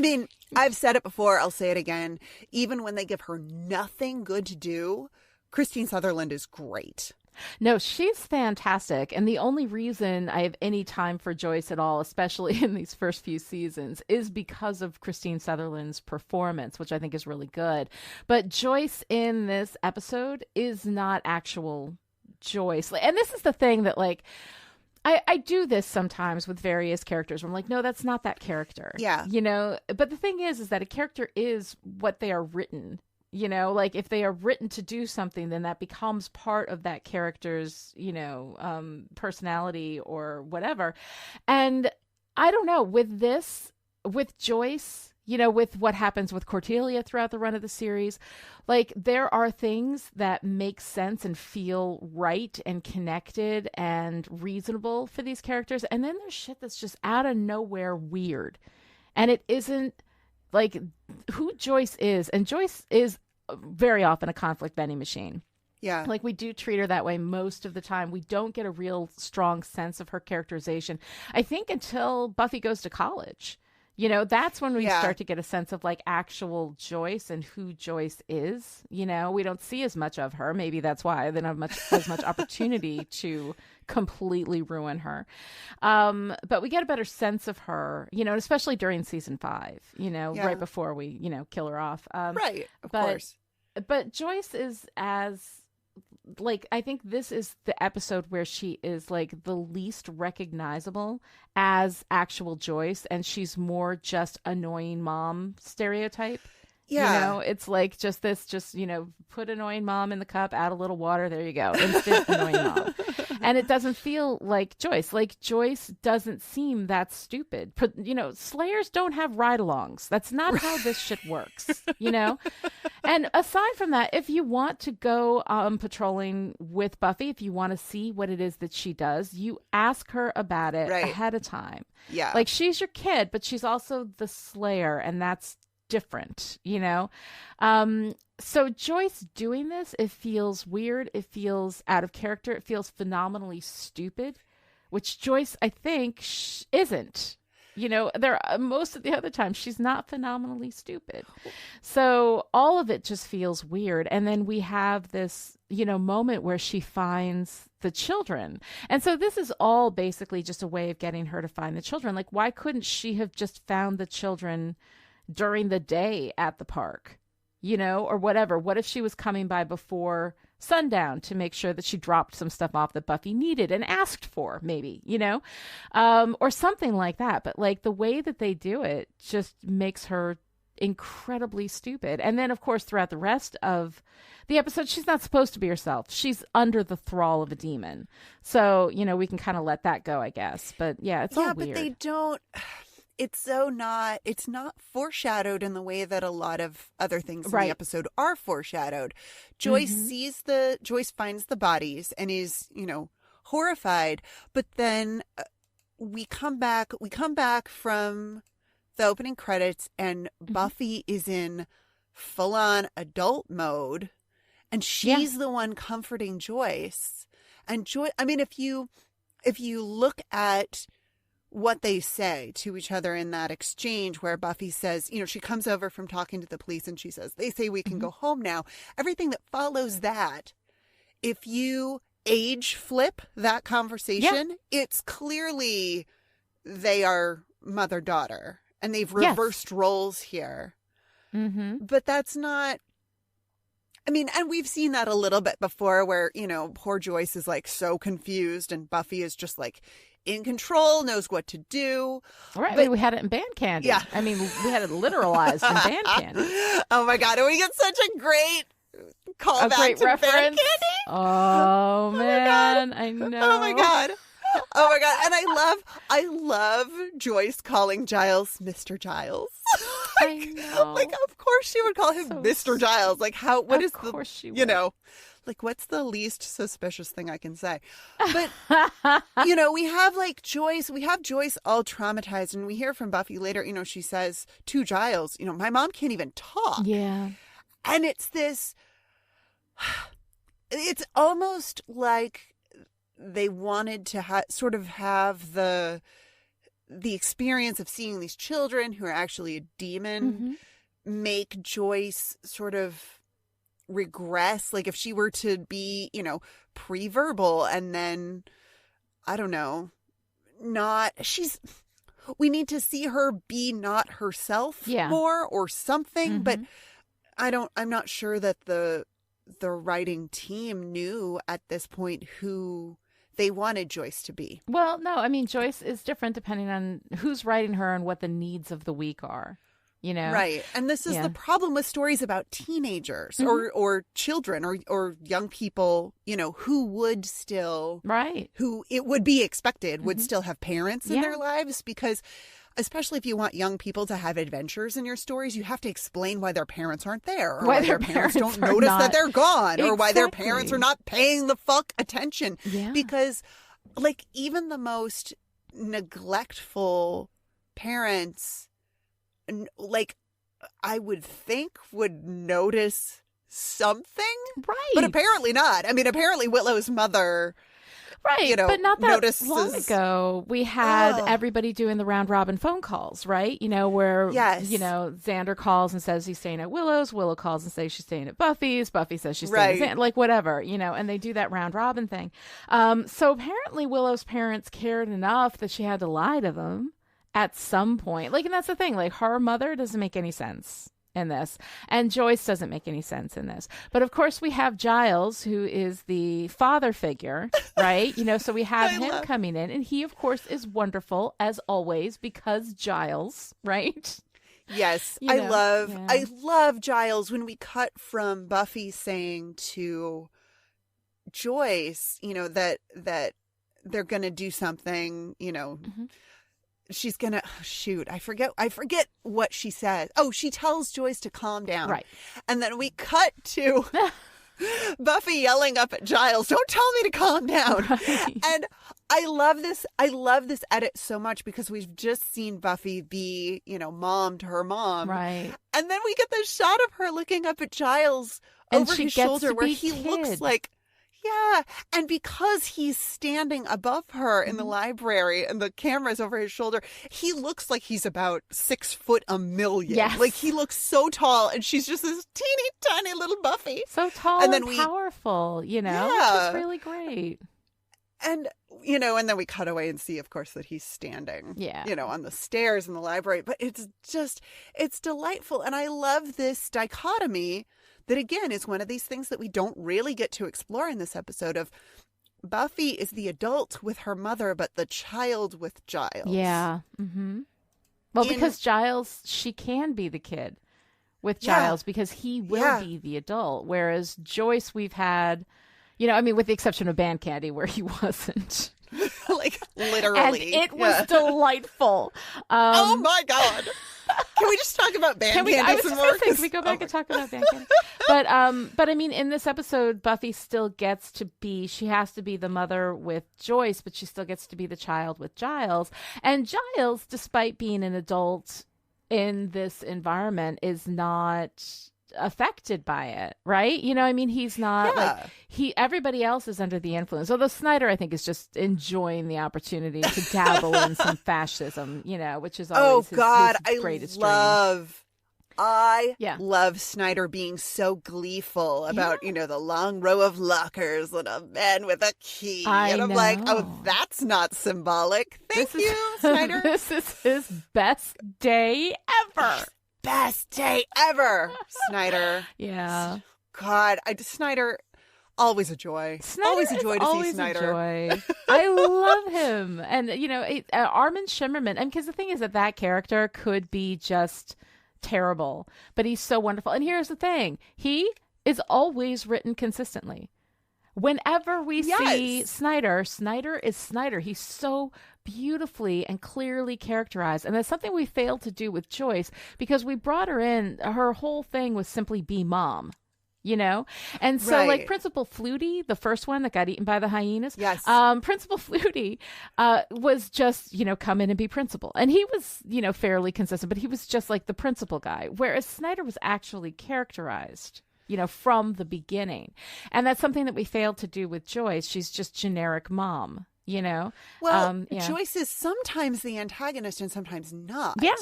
mean, I've said it before, I'll say it again. Even when they give her nothing good to do, Christine Sutherland is great. No, she's fantastic. And the only reason I have any time for Joyce at all, especially in these first few seasons, is because of Christine Sutherland's performance, which I think is really good. But Joyce in this episode is not actual Joyce. And this is the thing that, like, I do this sometimes with various characters where I'm like, no, that's not that character. Yeah. You know, but the thing is that a character is what they are written. You know, like if they are written to do something, then that becomes part of that character's, personality or whatever. And I don't know, with Joyce, with what happens with Cordelia throughout the run of the series, like there are things that make sense and feel right and connected and reasonable for these characters. And then there's shit that's just out of nowhere weird. And it isn't like who Joyce is. And Joyce is very often a conflict vending machine. Yeah. Like we do treat her that way most of the time. We don't get a real strong sense of her characterization, I think, until Buffy goes to college. That's when we start to get a sense of like actual Joyce and who Joyce is. We don't see as much of her. Maybe that's why they don't have as much opportunity to completely ruin her. But we get a better sense of her, especially during season 5, right before we, kill her off. Right, of course. But Joyce is I think this is the episode where she is like the least recognizable as actual Joyce, and she's more just annoying mom stereotype. Yeah. It's like just put annoying mom in the cup, add a little water, there you go. Instant annoying mom. And it doesn't feel like Joyce. Like Joyce doesn't seem that stupid. Slayers don't have ride-alongs. That's not how this shit works, And aside from that, if you want to go patrolling with Buffy, if you want to see what it is that she does, you ask her about it ahead of time. Yeah. Like she's your kid, but she's also the Slayer, and that's different, so Joyce doing this, it feels weird, it feels out of character, it feels phenomenally stupid, which Joyce I think isn't. Most of the other time she's not phenomenally stupid, so all of it just feels weird. And then we have this moment where she finds the children, and so this is all basically just a way of getting her to find the children. Like, why couldn't she have just found the children during the day at the park, or whatever? What if she was coming by before sundown to make sure that she dropped some stuff off that Buffy needed and asked for, maybe, or something like that. But like the way that they do it just makes her incredibly stupid. And then, of course, throughout the rest of the episode, she's not supposed to be herself. She's under the thrall of a demon. So, we can kind of let that go, I guess. But yeah, it's all weird. Yeah, but they don't... It's not foreshadowed in the way that a lot of other things in the episode are foreshadowed. Joyce Joyce finds the bodies and is, horrified. But then we come back from the opening credits and Buffy is in full on adult mode and she's the one comforting Joyce. And if you look at what they say to each other in that exchange where Buffy says, she comes over from talking to the police and she says, they say we can go home now. Everything that follows that, if you age flip that conversation, it's clearly they are mother-daughter and they've reversed roles here. Mm-hmm. But that's not, I mean, and we've seen that a little bit before where, poor Joyce is like so confused and Buffy is just like in control, knows what to do. Right. But we had it in Band Candy. Yeah. I mean, we had it literalized in Band Candy. Oh my God. And we get such a great callback to reference. Band Candy. Oh man. I know. Oh my God. Oh my God. And I love Joyce calling Giles Mr. Giles. I know. Like, of course she would call him Mr. Giles. Like, what is Of course she you would. know, like, what's the least suspicious thing I can say? But, we have Joyce all traumatized, and we hear from Buffy later, she says to Giles, my mom can't even talk. Yeah. And it's almost like they wanted to sort of have the experience of seeing these children who are actually a demon make Joyce sort of regress. Like if she were to be, pre-verbal and then, I don't know, we need to see her be not herself more or something. But I'm not sure that the writing team knew at this point who they wanted Joyce to be. Well, no, I mean, Joyce is different depending on who's writing her and what the needs of the week are, Right. And this is the problem with stories about teenagers or children or young people, who would still, who it would be expected would still have parents in their lives, because especially if you want young people to have adventures in your stories, you have to explain why their parents aren't there, or why their parents don't notice that they're gone, or why their parents are not paying the fuck attention. Yeah. Because, like, even the most neglectful parents, like, I would think would notice something. Right. But apparently not. I mean, apparently Willow's mother... Right, but not that notices... long ago, we had everybody doing the round robin phone calls, right? Where, Xander calls and says he's staying at Willow's. Willow calls and says she's staying at Buffy's. Buffy says she's staying at Xander, like whatever, and they do that round robin thing. So apparently Willow's parents cared enough that she had to lie to them at some point. Like, and that's the thing, like her mother doesn't make any sense in this, and Joyce doesn't make any sense in this. But of course we have Giles, who is the father figure, right? So we have him coming in, and he of course is wonderful as always, because Giles, right? Yes. I love Giles. When we cut from Buffy saying to Joyce, that they're gonna do something, she's gonna I forget what she says. Oh, she tells Joyce to calm down. Right. And then we cut to Buffy yelling up at Giles, "Don't tell me to calm down." Right. And I love this edit so much, because we've just seen Buffy be, mom to her mom. Right. And then we get this shot of her looking up at Giles over his shoulder, where he looks like, and because he's standing above her in the library and the camera's over his shoulder, he looks like he's about 6'1,000,000. Yes. Like, he looks so tall, and she's just this teeny tiny little Buffy. So tall and powerful, which is really great. And, and then we cut away and see, of course, that he's standing, on the stairs in the library. But it's delightful. And I love this dichotomy that, again, is one of these things that we don't really get to explore in this episode of Buffy is the adult with her mother, but the child with Giles. Yeah. Mm-hmm. Well, because Giles, she can be the kid with Giles because he will be the adult. Whereas Joyce, we've had, with the exception of Band Candy, where he wasn't. Like, literally. And it was delightful. Oh, my God. Can we just talk about Band Candy some more? Can we go back and talk about Band Candy? But I mean, in this episode, Buffy still gets to be, she has to be the mother with Joyce, but she still gets to be the child with Giles. And Giles, despite being an adult in this environment, is not affected by it, right? He's not everybody else is under the influence. Although Snyder, I think, is just enjoying the opportunity to dabble in some fascism, which is always his greatest dream. I love Snyder being so gleeful about, the long row of lockers and a man with a key. And I'm like, oh, that's not symbolic. Thank you, Snyder. This is his best day ever. Best day ever, Snyder. Yeah. God, Snyder, always a joy. Always a joy to see Snyder. A joy. I love him. And, Armin Shimmerman. And because the thing is that character could be just terrible, but he's so wonderful. And here's the thing. He is always written consistently. Whenever we see Snyder, Snyder is Snyder. He's so beautifully and clearly characterized. And that's something we failed to do with Joyce because we brought her in. Her whole thing was simply be mom. And so like Principal Flutie, the first one that got eaten by the hyenas. Yes. Principal Flutie was just, come in and be principal. And he was, fairly consistent, but he was just like the principal guy. Whereas Snyder was actually characterized, from the beginning. And that's something that we failed to do with Joyce. She's just generic mom. Well, Joyce is sometimes the antagonist and sometimes not. Yeah.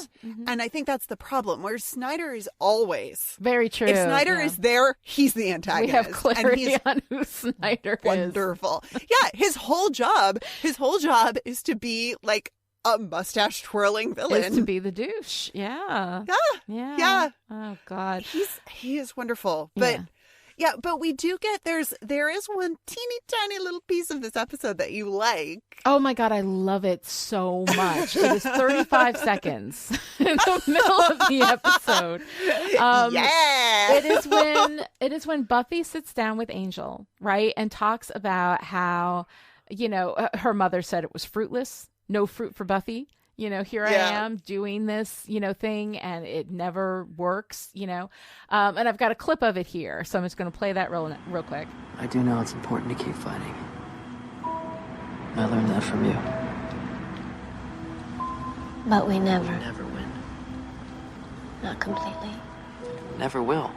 And I think that's the problem, where Snyder is always. Very true. If Snyder is there, he's the antagonist. We have clarity on who Snyder is. Wonderful. Yeah, his whole job is to be like a mustache twirling villain. Is to be the douche. Yeah. Yeah. Oh, God. He is wonderful. But yeah, but we do get there is one teeny tiny little piece of this episode that you like. Oh my God, I love it so much. It is 35 seconds in the middle of the episode. It is when Buffy sits down with Angel, right, and talks about how, her mother said it was fruitless, no fruit for Buffy. Here I am doing this, thing, and it never works, and I've got a clip of it here. So I'm just going to play that real quick. I do know it's important to keep fighting. I learned that from you. But we never win. Not completely. Never will.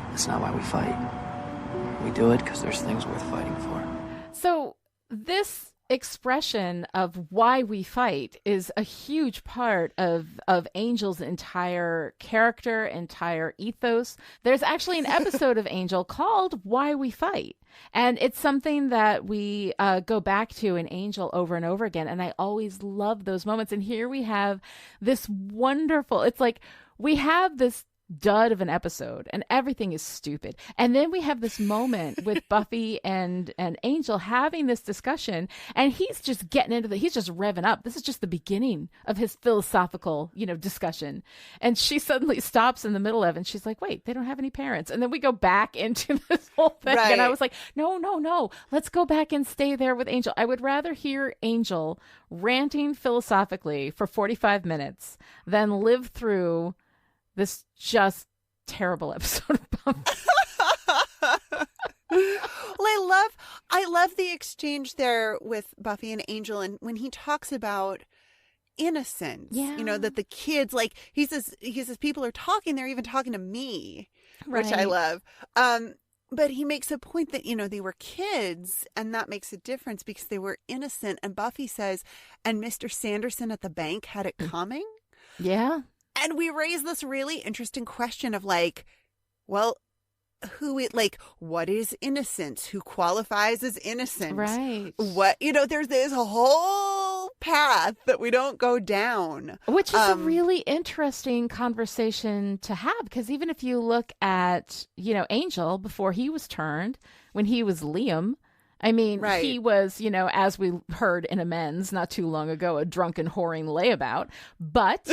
That's not why we fight. We do it because there's things worth fighting for. So this expression of why we fight is a huge part of Angel's entire character, entire ethos. There's actually an episode of Angel called Why We Fight. And it's something that we go back to in Angel over and over again. And I always love those moments. And here we have this wonderful, it's like we have this dud of an episode and everything is stupid, and then we have this moment with Buffy and Angel having this discussion, and he's just getting into he's just revving up. This is just the beginning of his philosophical discussion, and she suddenly stops in the middle of it and she's like, wait, they don't have any parents. And then we go back into this whole thing, and I was like, no, let's go back and stay there with Angel. I would rather hear Angel ranting philosophically for 45 minutes than live through this just terrible episode of Buffy. Well, I love the exchange there with Buffy and Angel, and when he talks about innocence, that the kids, like he says people are talking, they're even talking to me, which I love. But he makes a point that, they were kids, and that makes a difference because they were innocent. And Buffy says, and Mr. Sanderson at the bank had it coming. Yeah. And we raise this really interesting question of like, well, what is innocence? Who qualifies as innocent? Right. What, there's this whole path that we don't go down. Which is a really interesting conversation to have, because even if you look at, Angel before he was turned, when he was Liam, I mean, he was, as we heard in Amends not too long ago, a drunken, whoring layabout, but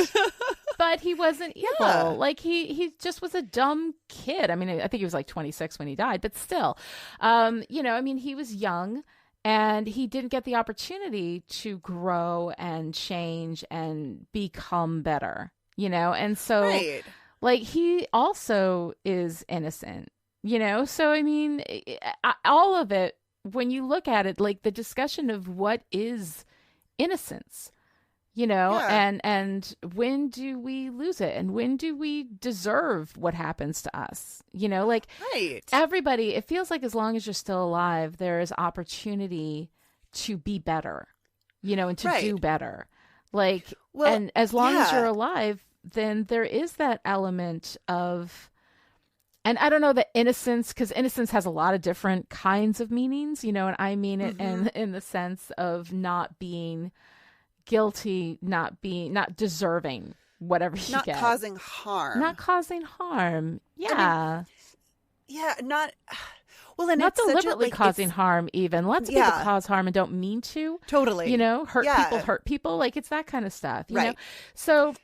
he wasn't evil. Yeah. Like he just was a dumb kid. I mean, I think he was like 26 when he died, but still, he was young and he didn't get the opportunity to grow and change and become better, and so like he also is innocent, so I mean, all of it. When you look at it, like the discussion of what is innocence, and when do we lose it, and when do we deserve what happens to us, everybody, it feels like as long as you're still alive, there is opportunity to be better, and to do better. And as long as you're alive, then there is that element of, and I don't know the innocence, because innocence has a lot of different kinds of meanings, and I mean it in the sense of not being guilty, not deserving whatever you get. Not causing harm. Not causing harm. Yeah. Yeah, not... Well, and not it's deliberately such a, causing harm even. Lots of people cause harm and don't mean to. Totally. You know, hurt people. Like, it's that kind of stuff, you know? So,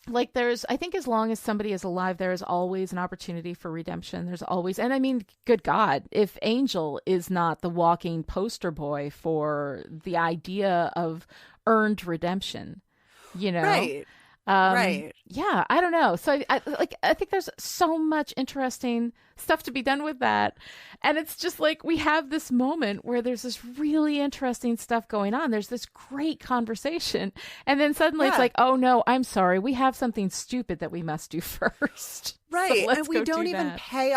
like, I think as long as somebody is alive, there is always an opportunity for redemption. There's always, and I mean, good God, if Angel is not the walking poster boy for the idea of earned redemption, you know? Right. Yeah, I don't know. So I think there's so much interesting stuff to be done with that. And it's just like we have this moment where there's this really interesting stuff going on. There's this great conversation. And then suddenly it's like, oh no, I'm sorry. We have something stupid that we must do first. Right. So and we don't even pay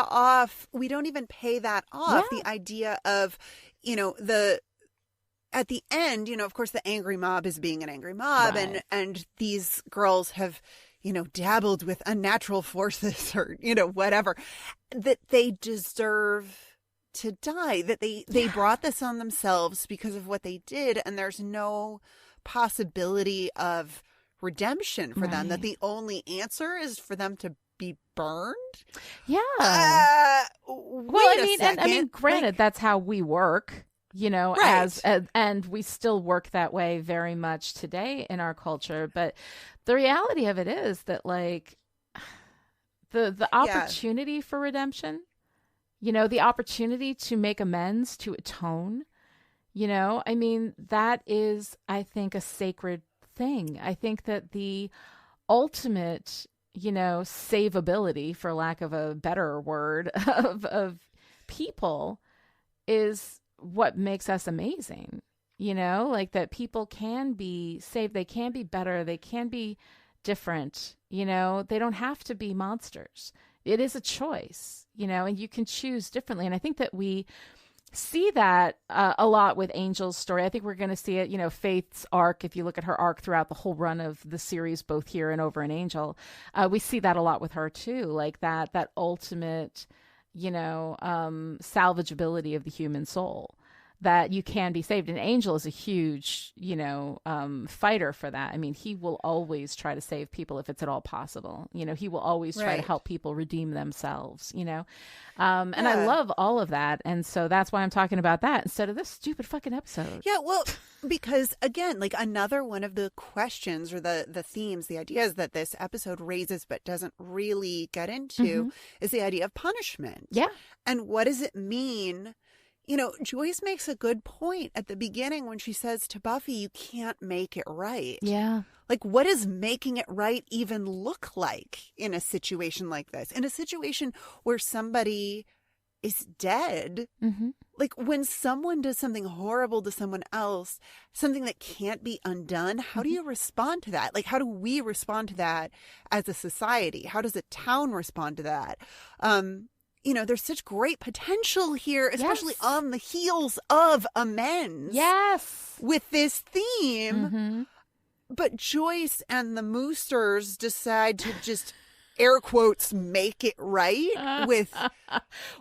that off. Yeah. The idea of, you know, at the end, you know, of course, the angry mob is being an angry mob, and these girls have, you know, dabbled with unnatural forces or, you know, whatever, that they deserve to die, that they brought this on themselves because of what they did, and there's no possibility of redemption for them, that the only answer is for them to be burned. Yeah. I mean, granted, that's how we work. You know, and we still work that way very much today in our culture. But the reality of it is that, like, the opportunity for redemption, you know, the opportunity to make amends, to atone, you know, I mean, that is, I think, a sacred thing. I think that the ultimate, you know, savability, for lack of a better word, of people is what makes us amazing, you know, like that people can be saved. They can be better. They can be different. You know, they don't have to be monsters. It is a choice, you know, and you can choose differently. And I think that we see that a lot with Angel's story. I think we're going to see it, you know, Faith's arc. If you look at her arc throughout the whole run of the series, both here and over in Angel, we see that a lot with her too. Like that ultimate, you know, salvageability of the human soul, that you can be saved. And Angel is a huge, you know, fighter for that. I mean, he will always try to save people if it's at all possible. You know, he will always try to help people redeem themselves, you know. And I love all of that. And so that's why I'm talking about that instead of this stupid fucking episode. Yeah, well, because again, like another one of the questions or the themes, the ideas that this episode raises but doesn't really get into is the idea of punishment. Yeah. And what does it mean? You know, Joyce makes a good point at the beginning when she says to Buffy, you can't make it right. Yeah. Like, what does making it right even look like in a situation like this? In a situation where somebody is dead, like when someone does something horrible to someone else, something that can't be undone, how do you respond to that? Like, how do we respond to that as a society? How does a town respond to that? You know, there's such great potential here, especially on the heels of amends. Yes. With this theme. But Joyce and the Moosters decide to just, air quotes, make it right with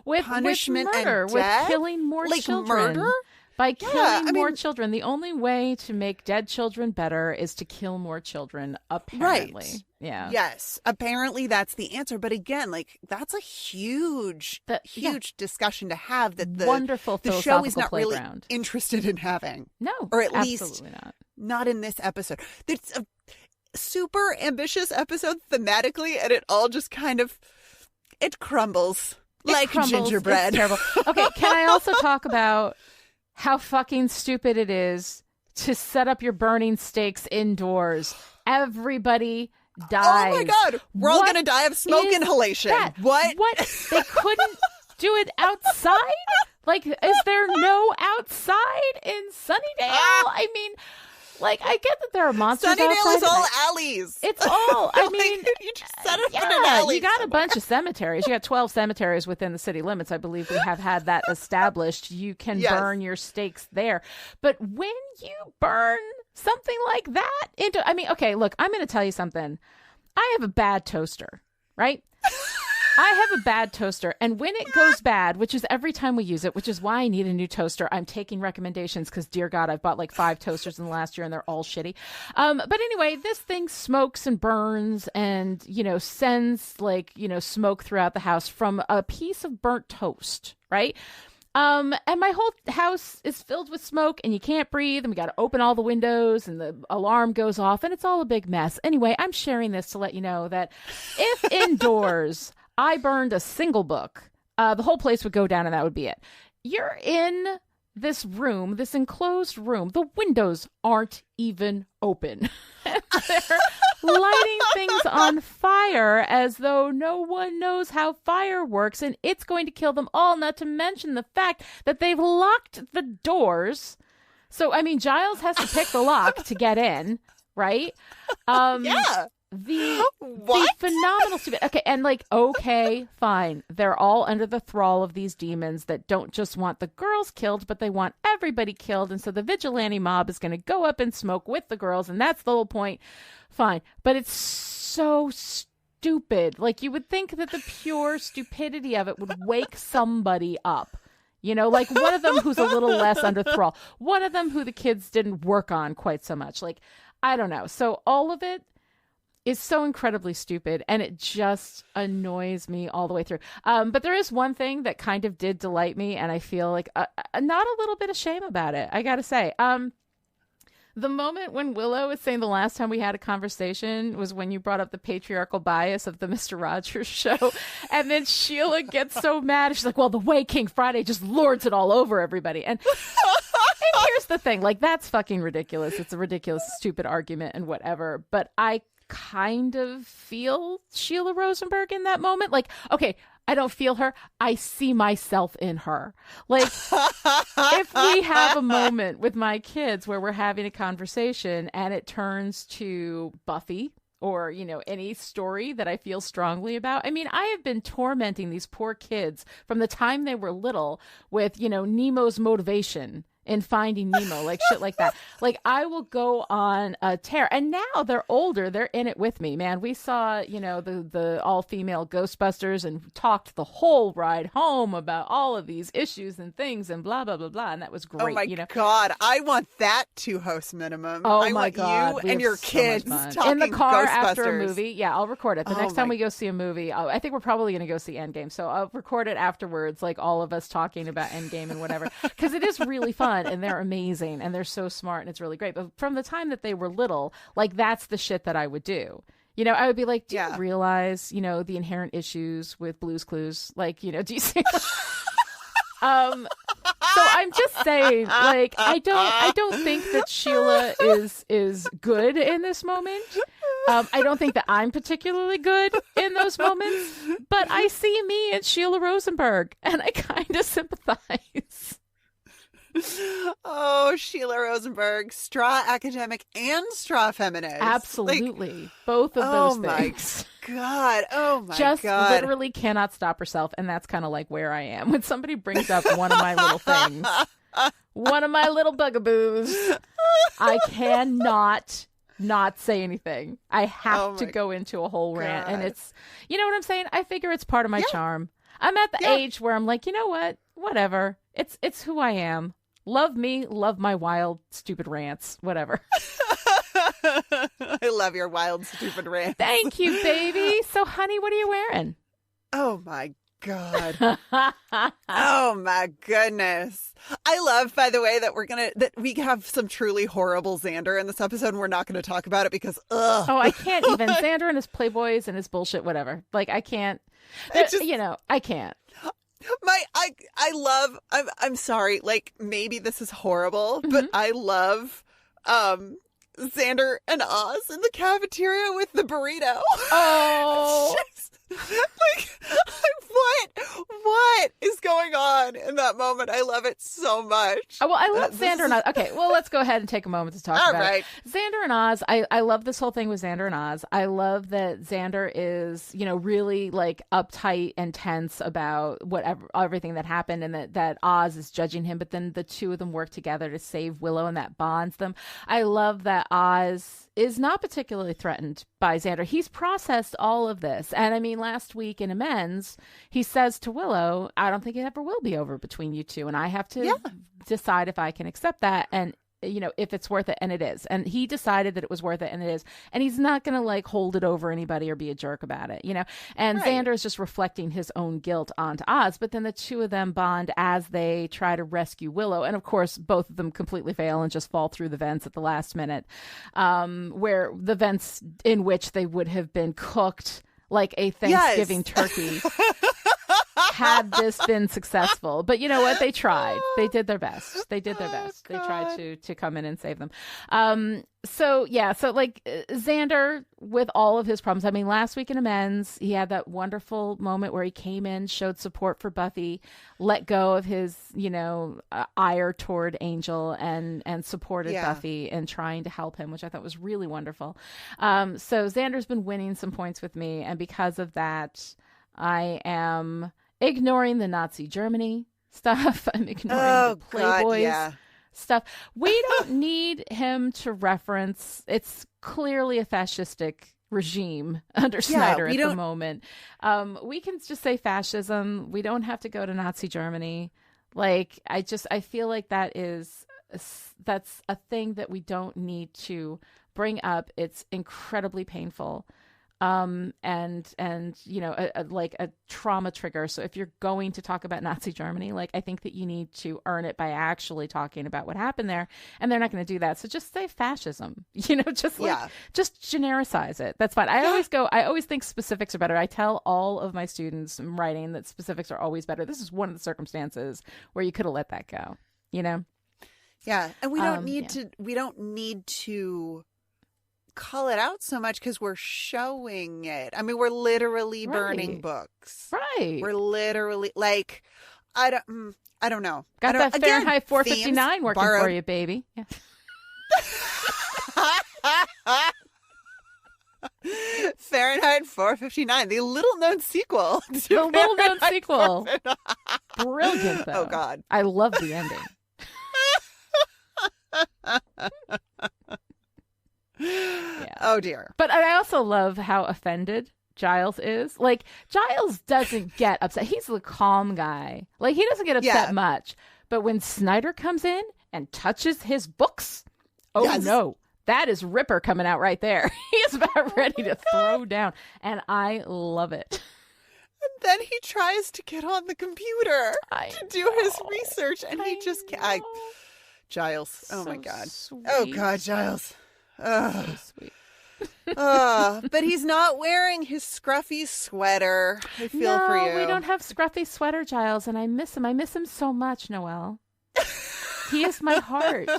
punishment with murder, and death. with killing more like children. Murder? By killing more children. The only way to make dead children better is to kill more children, apparently. Right. Yeah. Yes. Apparently that's the answer. But again, like, that's a huge discussion to have that the wonderful the show is not really interested in having. No. Or at absolutely least not in this episode. It's a super ambitious episode thematically, and it all just kind of, it crumbles like gingerbread. It's terrible. Okay, can I also talk about how fucking stupid it is to set up your burning stakes indoors? Everybody dies. Oh my God. We're all going to die of smoke inhalation. What? They couldn't do it outside? Like, is there no outside in Sunnydale? I mean, like, I get that there are monsters outside. Sunnydale is all alleys. It's all, I mean, you just set up in an alley. You got a bunch of cemeteries. You got 12 cemeteries within the city limits. I believe we have had that established. You can burn your stakes there. But when you burn something like that into, I mean, okay, look, I'm going to tell you something. I have a bad toaster, right? I have a bad toaster, and when it goes bad, which is every time we use it, which is why I need a new toaster, I'm taking recommendations because, dear God, I've bought like 5 toasters in the last year, and they're all shitty. But anyway, this thing smokes and burns and, sends like, smoke throughout the house from a piece of burnt toast, right? And my whole house is filled with smoke and you can't breathe and we got to open all the windows and the alarm goes off and it's all a big mess. Anyway, I'm sharing this to let you know that if indoors I burned a single book, the whole place would go down and that would be it. You're in this room, this enclosed room. The windows aren't even open. They're lighting things on fire as though no one knows how fire works, and it's going to kill them all, not to mention the fact that they've locked the doors. So, I mean, Giles has to pick the lock to get in, right? Yeah. The phenomenal stupid. Okay, and okay, fine. They're all under the thrall of these demons that don't just want the girls killed, but they want everybody killed. And so the vigilante mob is going to go up and smoke with the girls, and that's the whole point. Fine, but it's so stupid. Like, you would think that the pure stupidity of it would wake somebody up. Like one of them who's a little less under thrall, one of them who the kids didn't work on quite so much. Like, I don't know. So all of it is so incredibly stupid, and it just annoys me all the way through. But there is one thing that kind of did delight me, and I feel like not a little bit of shame about it, I gotta say. The moment when Willow is saying the last time we had a conversation was when you brought up the patriarchal bias of the Mr. Rogers show, and then Sheila gets so mad. She's like, well, the way King Friday just lords it all over everybody. And here's the thing, like, that's fucking ridiculous. It's a ridiculous, stupid argument and whatever. But I kind of feel Sheila Rosenberg in that moment. Like, okay, I don't feel her. I see myself in her. Like, if we have a moment with my kids where we're having a conversation and it turns to Buffy or, any story that I feel strongly about. I mean, I have been tormenting these poor kids from the time they were little with, Nemo's motivation in Finding Nemo, like shit like that. Like, I will go on a tear. And now they're older. They're in it with me, man. We saw, the all-female Ghostbusters and talked the whole ride home about all of these issues and things and blah, blah, blah, blah. And that was great. Oh, my God. I want that 2-host minimum. Oh, I my want God. you and your kids talking in the car Ghostbusters. after a movie. Yeah, I'll record it. The next time we go see a movie, I think we're probably going to go see Endgame. So I'll record it afterwards, like all of us talking about Endgame and whatever. Because it is really fun. And they're amazing and they're so smart and it's really great. But from the time that they were little, like, that's the shit that I would do. I would be like, do you realize, the inherent issues with Blue's Clues? Like, do you see? So I'm just saying, like, I don't think that Sheila is good in this moment. I don't think that I'm particularly good in those moments, but I see me and Sheila Rosenberg and I kind of sympathize. Oh, Sheila Rosenberg, straw academic and straw feminist. Absolutely. Both of those things. God. Oh, my Just God. literally cannot stop herself. And that's kind of like where I am. When somebody brings up one of my little things, one of my little bugaboos, I cannot not say anything. I have to go into a whole rant. And it's, you know what I'm saying? I figure it's part of my charm. I'm at the age where I'm like, you know what? Whatever. It's who I am. Love me, love my wild, stupid rants, whatever. I love your wild, stupid rants. Thank you, baby. So, honey, what are you wearing? Oh, my God. Oh, my goodness. I love, by the way, that we have some truly horrible Xander in this episode, and we're not going to talk about it because, ugh. Oh, I can't even. Xander and his Playboys and his bullshit, whatever. Like, I can't. I can't. I'm sorry, like, maybe this is horrible, but I love Xander and Oz in the cafeteria with the burrito. Oh. What is going on in that moment? I love it so much. Oh, well, I love Xander and Oz. Okay, well, let's go ahead and take a moment to talk about it. Xander and Oz, I love this whole thing with Xander and Oz. I love that Xander is, really, like, uptight and tense about everything that happened, and that Oz is judging him, but then the two of them work together to save Willow, and that bonds them. I love that Oz is not particularly threatened by Xander. He's processed all of this. And I mean, mean, last week in Amends, he says to Willow, I don't think it ever will be over between you two. And I have to decide if I can accept that. And, you know, if it's worth it. And it is. And he decided that it was worth it. And it is. And he's not going to like hold it over anybody or be a jerk about it, you know. And Xander is just reflecting his own guilt onto Oz. But then the two of them bond as they try to rescue Willow. And of course, both of them completely fail and just fall through the vents at the last minute, where the vents in which they would have been cooked like a Thanksgiving turkey had this been successful. But you know what? They tried. They did their best. They tried to come in and save them. So like Xander, with all of his problems, I mean, last week in Amends, he had that wonderful moment where he came in, showed support for Buffy, let go of his, you know, ire toward Angel and supported Buffy in trying to help him, which I thought was really wonderful. So Xander's been winning some points with me. And because of that, I am ignoring the Nazi Germany stuff. I'm ignoring the Playboys stuff. We don't need him to reference. It's clearly a fascistic regime under Snyder at the moment. We can just say fascism. We don't have to go to Nazi Germany. Like, I feel like that's a thing that we don't need to bring up. It's incredibly painful. And you know, like a trauma trigger. So if you're going to talk about Nazi Germany, like, I think that you need to earn it by actually talking about what happened there, and they're not going to do that. So just say fascism, you know, just genericize it. That's fine. I always think specifics are better. I tell all of my students in writing that specifics are always better. This is one of the circumstances where you could have let that go, you know? Yeah. And we don't need to call it out so much because we're showing it. I mean, we're literally burning books. Right. We're literally like, I don't know. Got that Fahrenheit 459 working for you, baby. Yeah. Fahrenheit 459, the little known sequel. Brilliant, though. Oh, God. I love the ending. Yeah. Oh dear. But I also love how offended Giles is. Like, Giles doesn't get upset. He's the calm guy. Like, he doesn't get upset much. But when Snyder comes in and touches his books, no, that is Ripper coming out right there. He is about ready to throw down. And I love it. And then he tries to get on the computer to do his research. And he just can't. Giles. Oh, my God. Sweet. Oh, God, Giles. So sweet. But he's not wearing his scruffy sweater. I feel for you. We don't have scruffy sweater, Giles, and I miss him. I miss him so much, Noelle. He is my heart.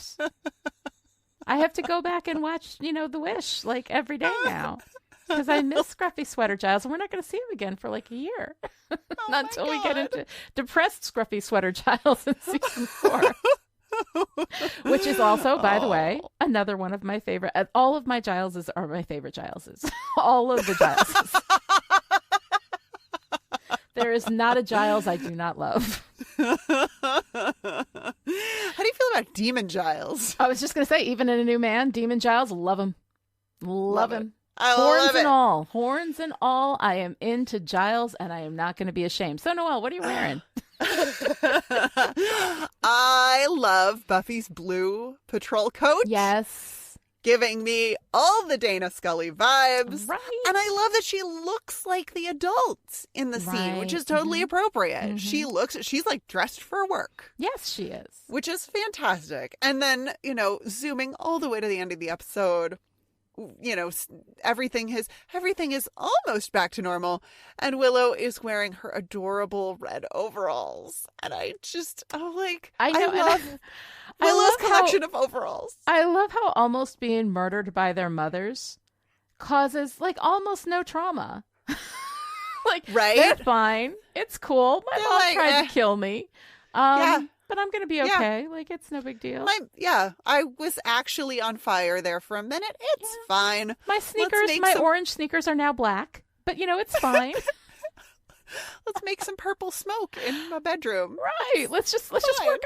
I have to go back and watch, you know, The Wish like every day now because I miss scruffy sweater Giles, and we're not going to see him again for like a year. Not until we get into depressed scruffy sweater Giles in season 4. Which is also, by the way, another one of my favorite. All of my Gileses are my favorite Gileses. All of the Gileses. There is not a Giles I do not love. How do you feel about Demon Giles? I was just going to say, even in A New Man, Demon Giles, love him. Love him. Horns and all. Horns and all. I am into Giles, and I am not going to be ashamed. So, Noelle, what are you wearing? I love Buffy's blue patrol coat. Yes. Giving me all the Dana Scully vibes. Right. And I love that she looks like the adults in the scene, which is totally appropriate. Mm-hmm. She's like dressed for work. Yes, she is. Which is fantastic. And then, you know, zooming all the way to the end of the episode, you know, everything is almost back to normal, and Willow is wearing her adorable red overalls, and I love Willow's collection of overalls. I love how almost being murdered by their mothers causes like almost no trauma. Like, right? They're fine. It's cool. My mom tried to kill me. But I'm going to be okay. Like, it's no big deal. I was actually on fire there for a minute. It's fine. My sneakers, orange sneakers are now black. But, you know, it's fine. Let's make some purple smoke in my bedroom. Right. Let's just work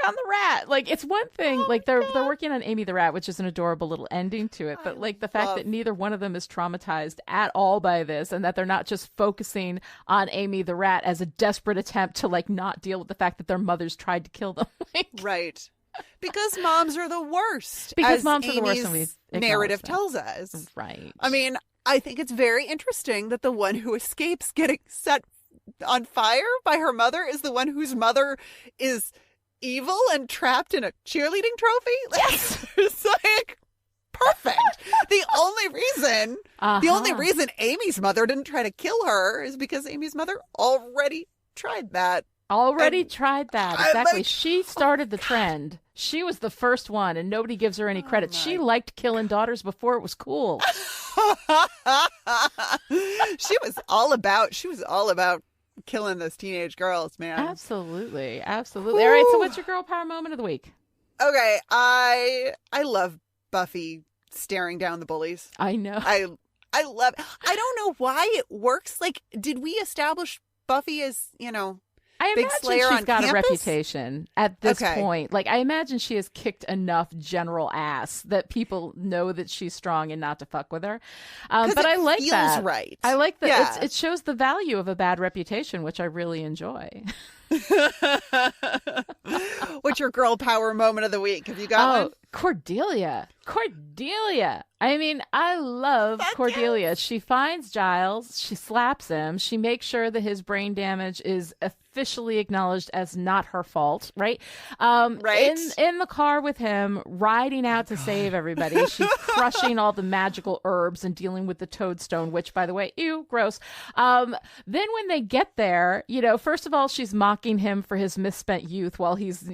on the rat. Like, it's one thing. Like, they're working on Amy the rat, which is an adorable little ending to it. But like the fact that neither one of them is traumatized at all by this, and that they're not just focusing on Amy the rat as a desperate attempt to like not deal with the fact that their mothers tried to kill them. Right. Because moms are the worst. Because as moms are the worst, Amy's and we narrative acknowledge tells us. Right. I mean, I think it's very interesting that the one who escapes getting set on fire by her mother is the one whose mother is evil and trapped in a cheerleading trophy. Like, Yes. It's like perfect. The only reason Amy's mother didn't try to kill her is because Amy's mother already tried that. Tried that. Exactly. She started the trend. She was the first one, and nobody gives her any credit. She liked killing daughters before it was cool. She was all about killing those teenage girls, man. Absolutely. Absolutely. All right, so what's your girl power moment of the week? Okay, I love Buffy staring down the bullies. I know. I love I don't know why it works. Like, did we establish Buffy as, I big imagine slayer she's on got campus? a reputation at this Okay. point. Like, I imagine she has kicked enough general ass that people know that she's strong and not to fuck with her. But I like feels that. right. I like that. Yeah. It shows the value of a bad reputation, which I really enjoy. What's your girl power moment of the week? Have you got one? Cordelia. I mean, I love Cordelia. Yes. She finds Giles. She slaps him. She makes sure that his brain damage is officially acknowledged as not her fault, right? Right. In the car with him, riding out to save everybody. She's crushing all the magical herbs and dealing with the toadstone, which, by the way, ew, gross. Then when they get there, first of all, she's mocking him for his misspent youth while he's,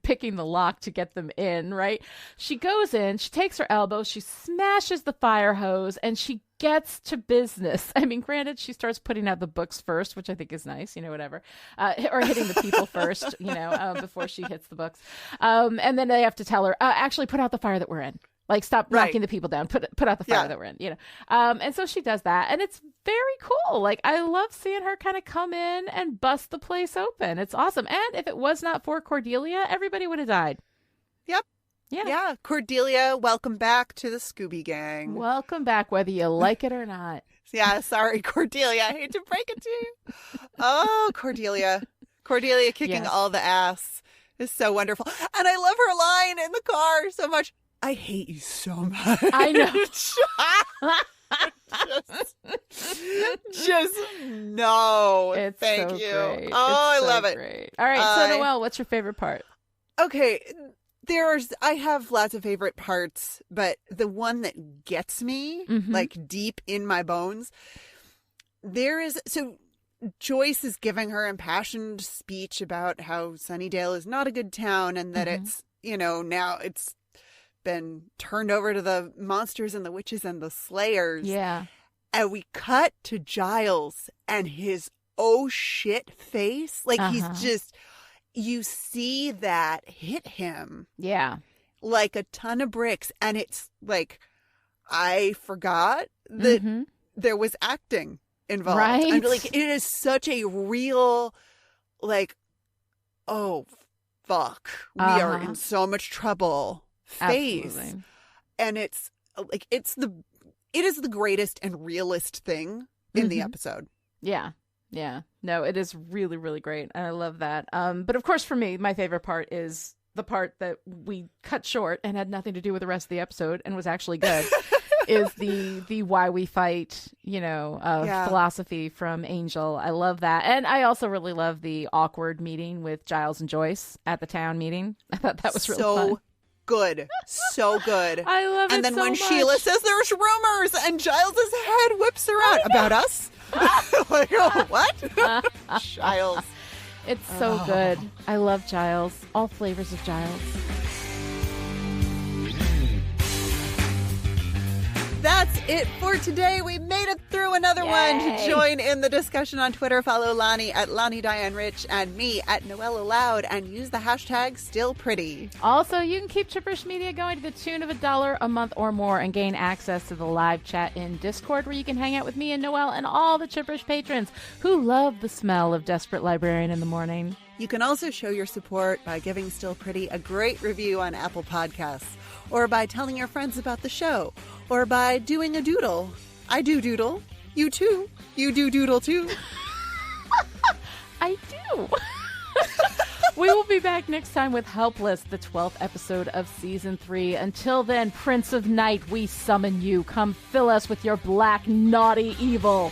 picking the lock to get them in, right? She goes in, she takes her elbow, she smashes the fire hose, and she gets to business. I mean, granted, she starts putting out the books first, which I think is nice, whatever. Or hitting the people first, before she hits the books. And then they have to tell her, actually put out the fire that we're in. Like, stop knocking the people down. Put out the fire that we're in, And so she does that. And it's very cool. Like, I love seeing her kind of come in and bust the place open. It's awesome. And if it was not for Cordelia, everybody would have died. Yep. Yeah. Cordelia, welcome back to the Scooby Gang. Welcome back, whether you like it or not. Yeah, sorry, Cordelia. I hate to break it to you. Oh, Cordelia. Cordelia kicking all the ass is so wonderful. And I love her line in the car so much. I hate you so much. I know. just no. It's Thank so you. Great. Oh, It's I love it. Great. All right, so Noelle, what's your favorite part? Okay, I have lots of favorite parts, but the one that gets me, like deep in my bones, so Joyce is giving her impassioned speech about how Sunnydale is not a good town and that it's, now it's been turned over to the monsters and the witches and the slayers. Yeah. And we cut to Giles and his oh shit face. Like he's just, you see that hit him. Yeah. Like a ton of bricks. And it's like, I forgot that there was acting involved. Right. I'm like, it is such a real, like, oh, fuck. We are in so much trouble face. Absolutely. And it's like, it is the greatest and realest thing in the episode. Yeah. Yeah. No, it is really, really great. And I love that. But of course, for me, my favorite part is the part that we cut short and had nothing to do with the rest of the episode and was actually good. Is the why we fight, philosophy from Angel. I love that. And I also really love the awkward meeting with Giles and Joyce at the town meeting. I thought that was really fun. Good. So good. I love it. And then so when much. Sheila says there's rumors and Giles's head whips her out about us. Like, oh, what? Giles. It's so good. I love Giles. All flavors of Giles. That's it for today. We made it through another one. To join in the discussion on Twitter, follow Lonnie at Lonnie Diane Rich and me at Noelle Aloud and use the hashtag StillPretty. Also, you can keep Chipperish Media going to the tune of $1 a month or more and gain access to the live chat in Discord, where you can hang out with me and Noelle and all the Chipperish patrons who love the smell of Desperate Librarian in the morning. You can also show your support by giving Still Pretty a great review on Apple Podcasts, or by telling your friends about the show, or by doing a doodle. I do doodle. You too. You do doodle too. I do. We will be back next time with Helpless, the 12th episode of Season 3. Until then, Prince of Night, we summon you. Come fill us with your black, naughty evil.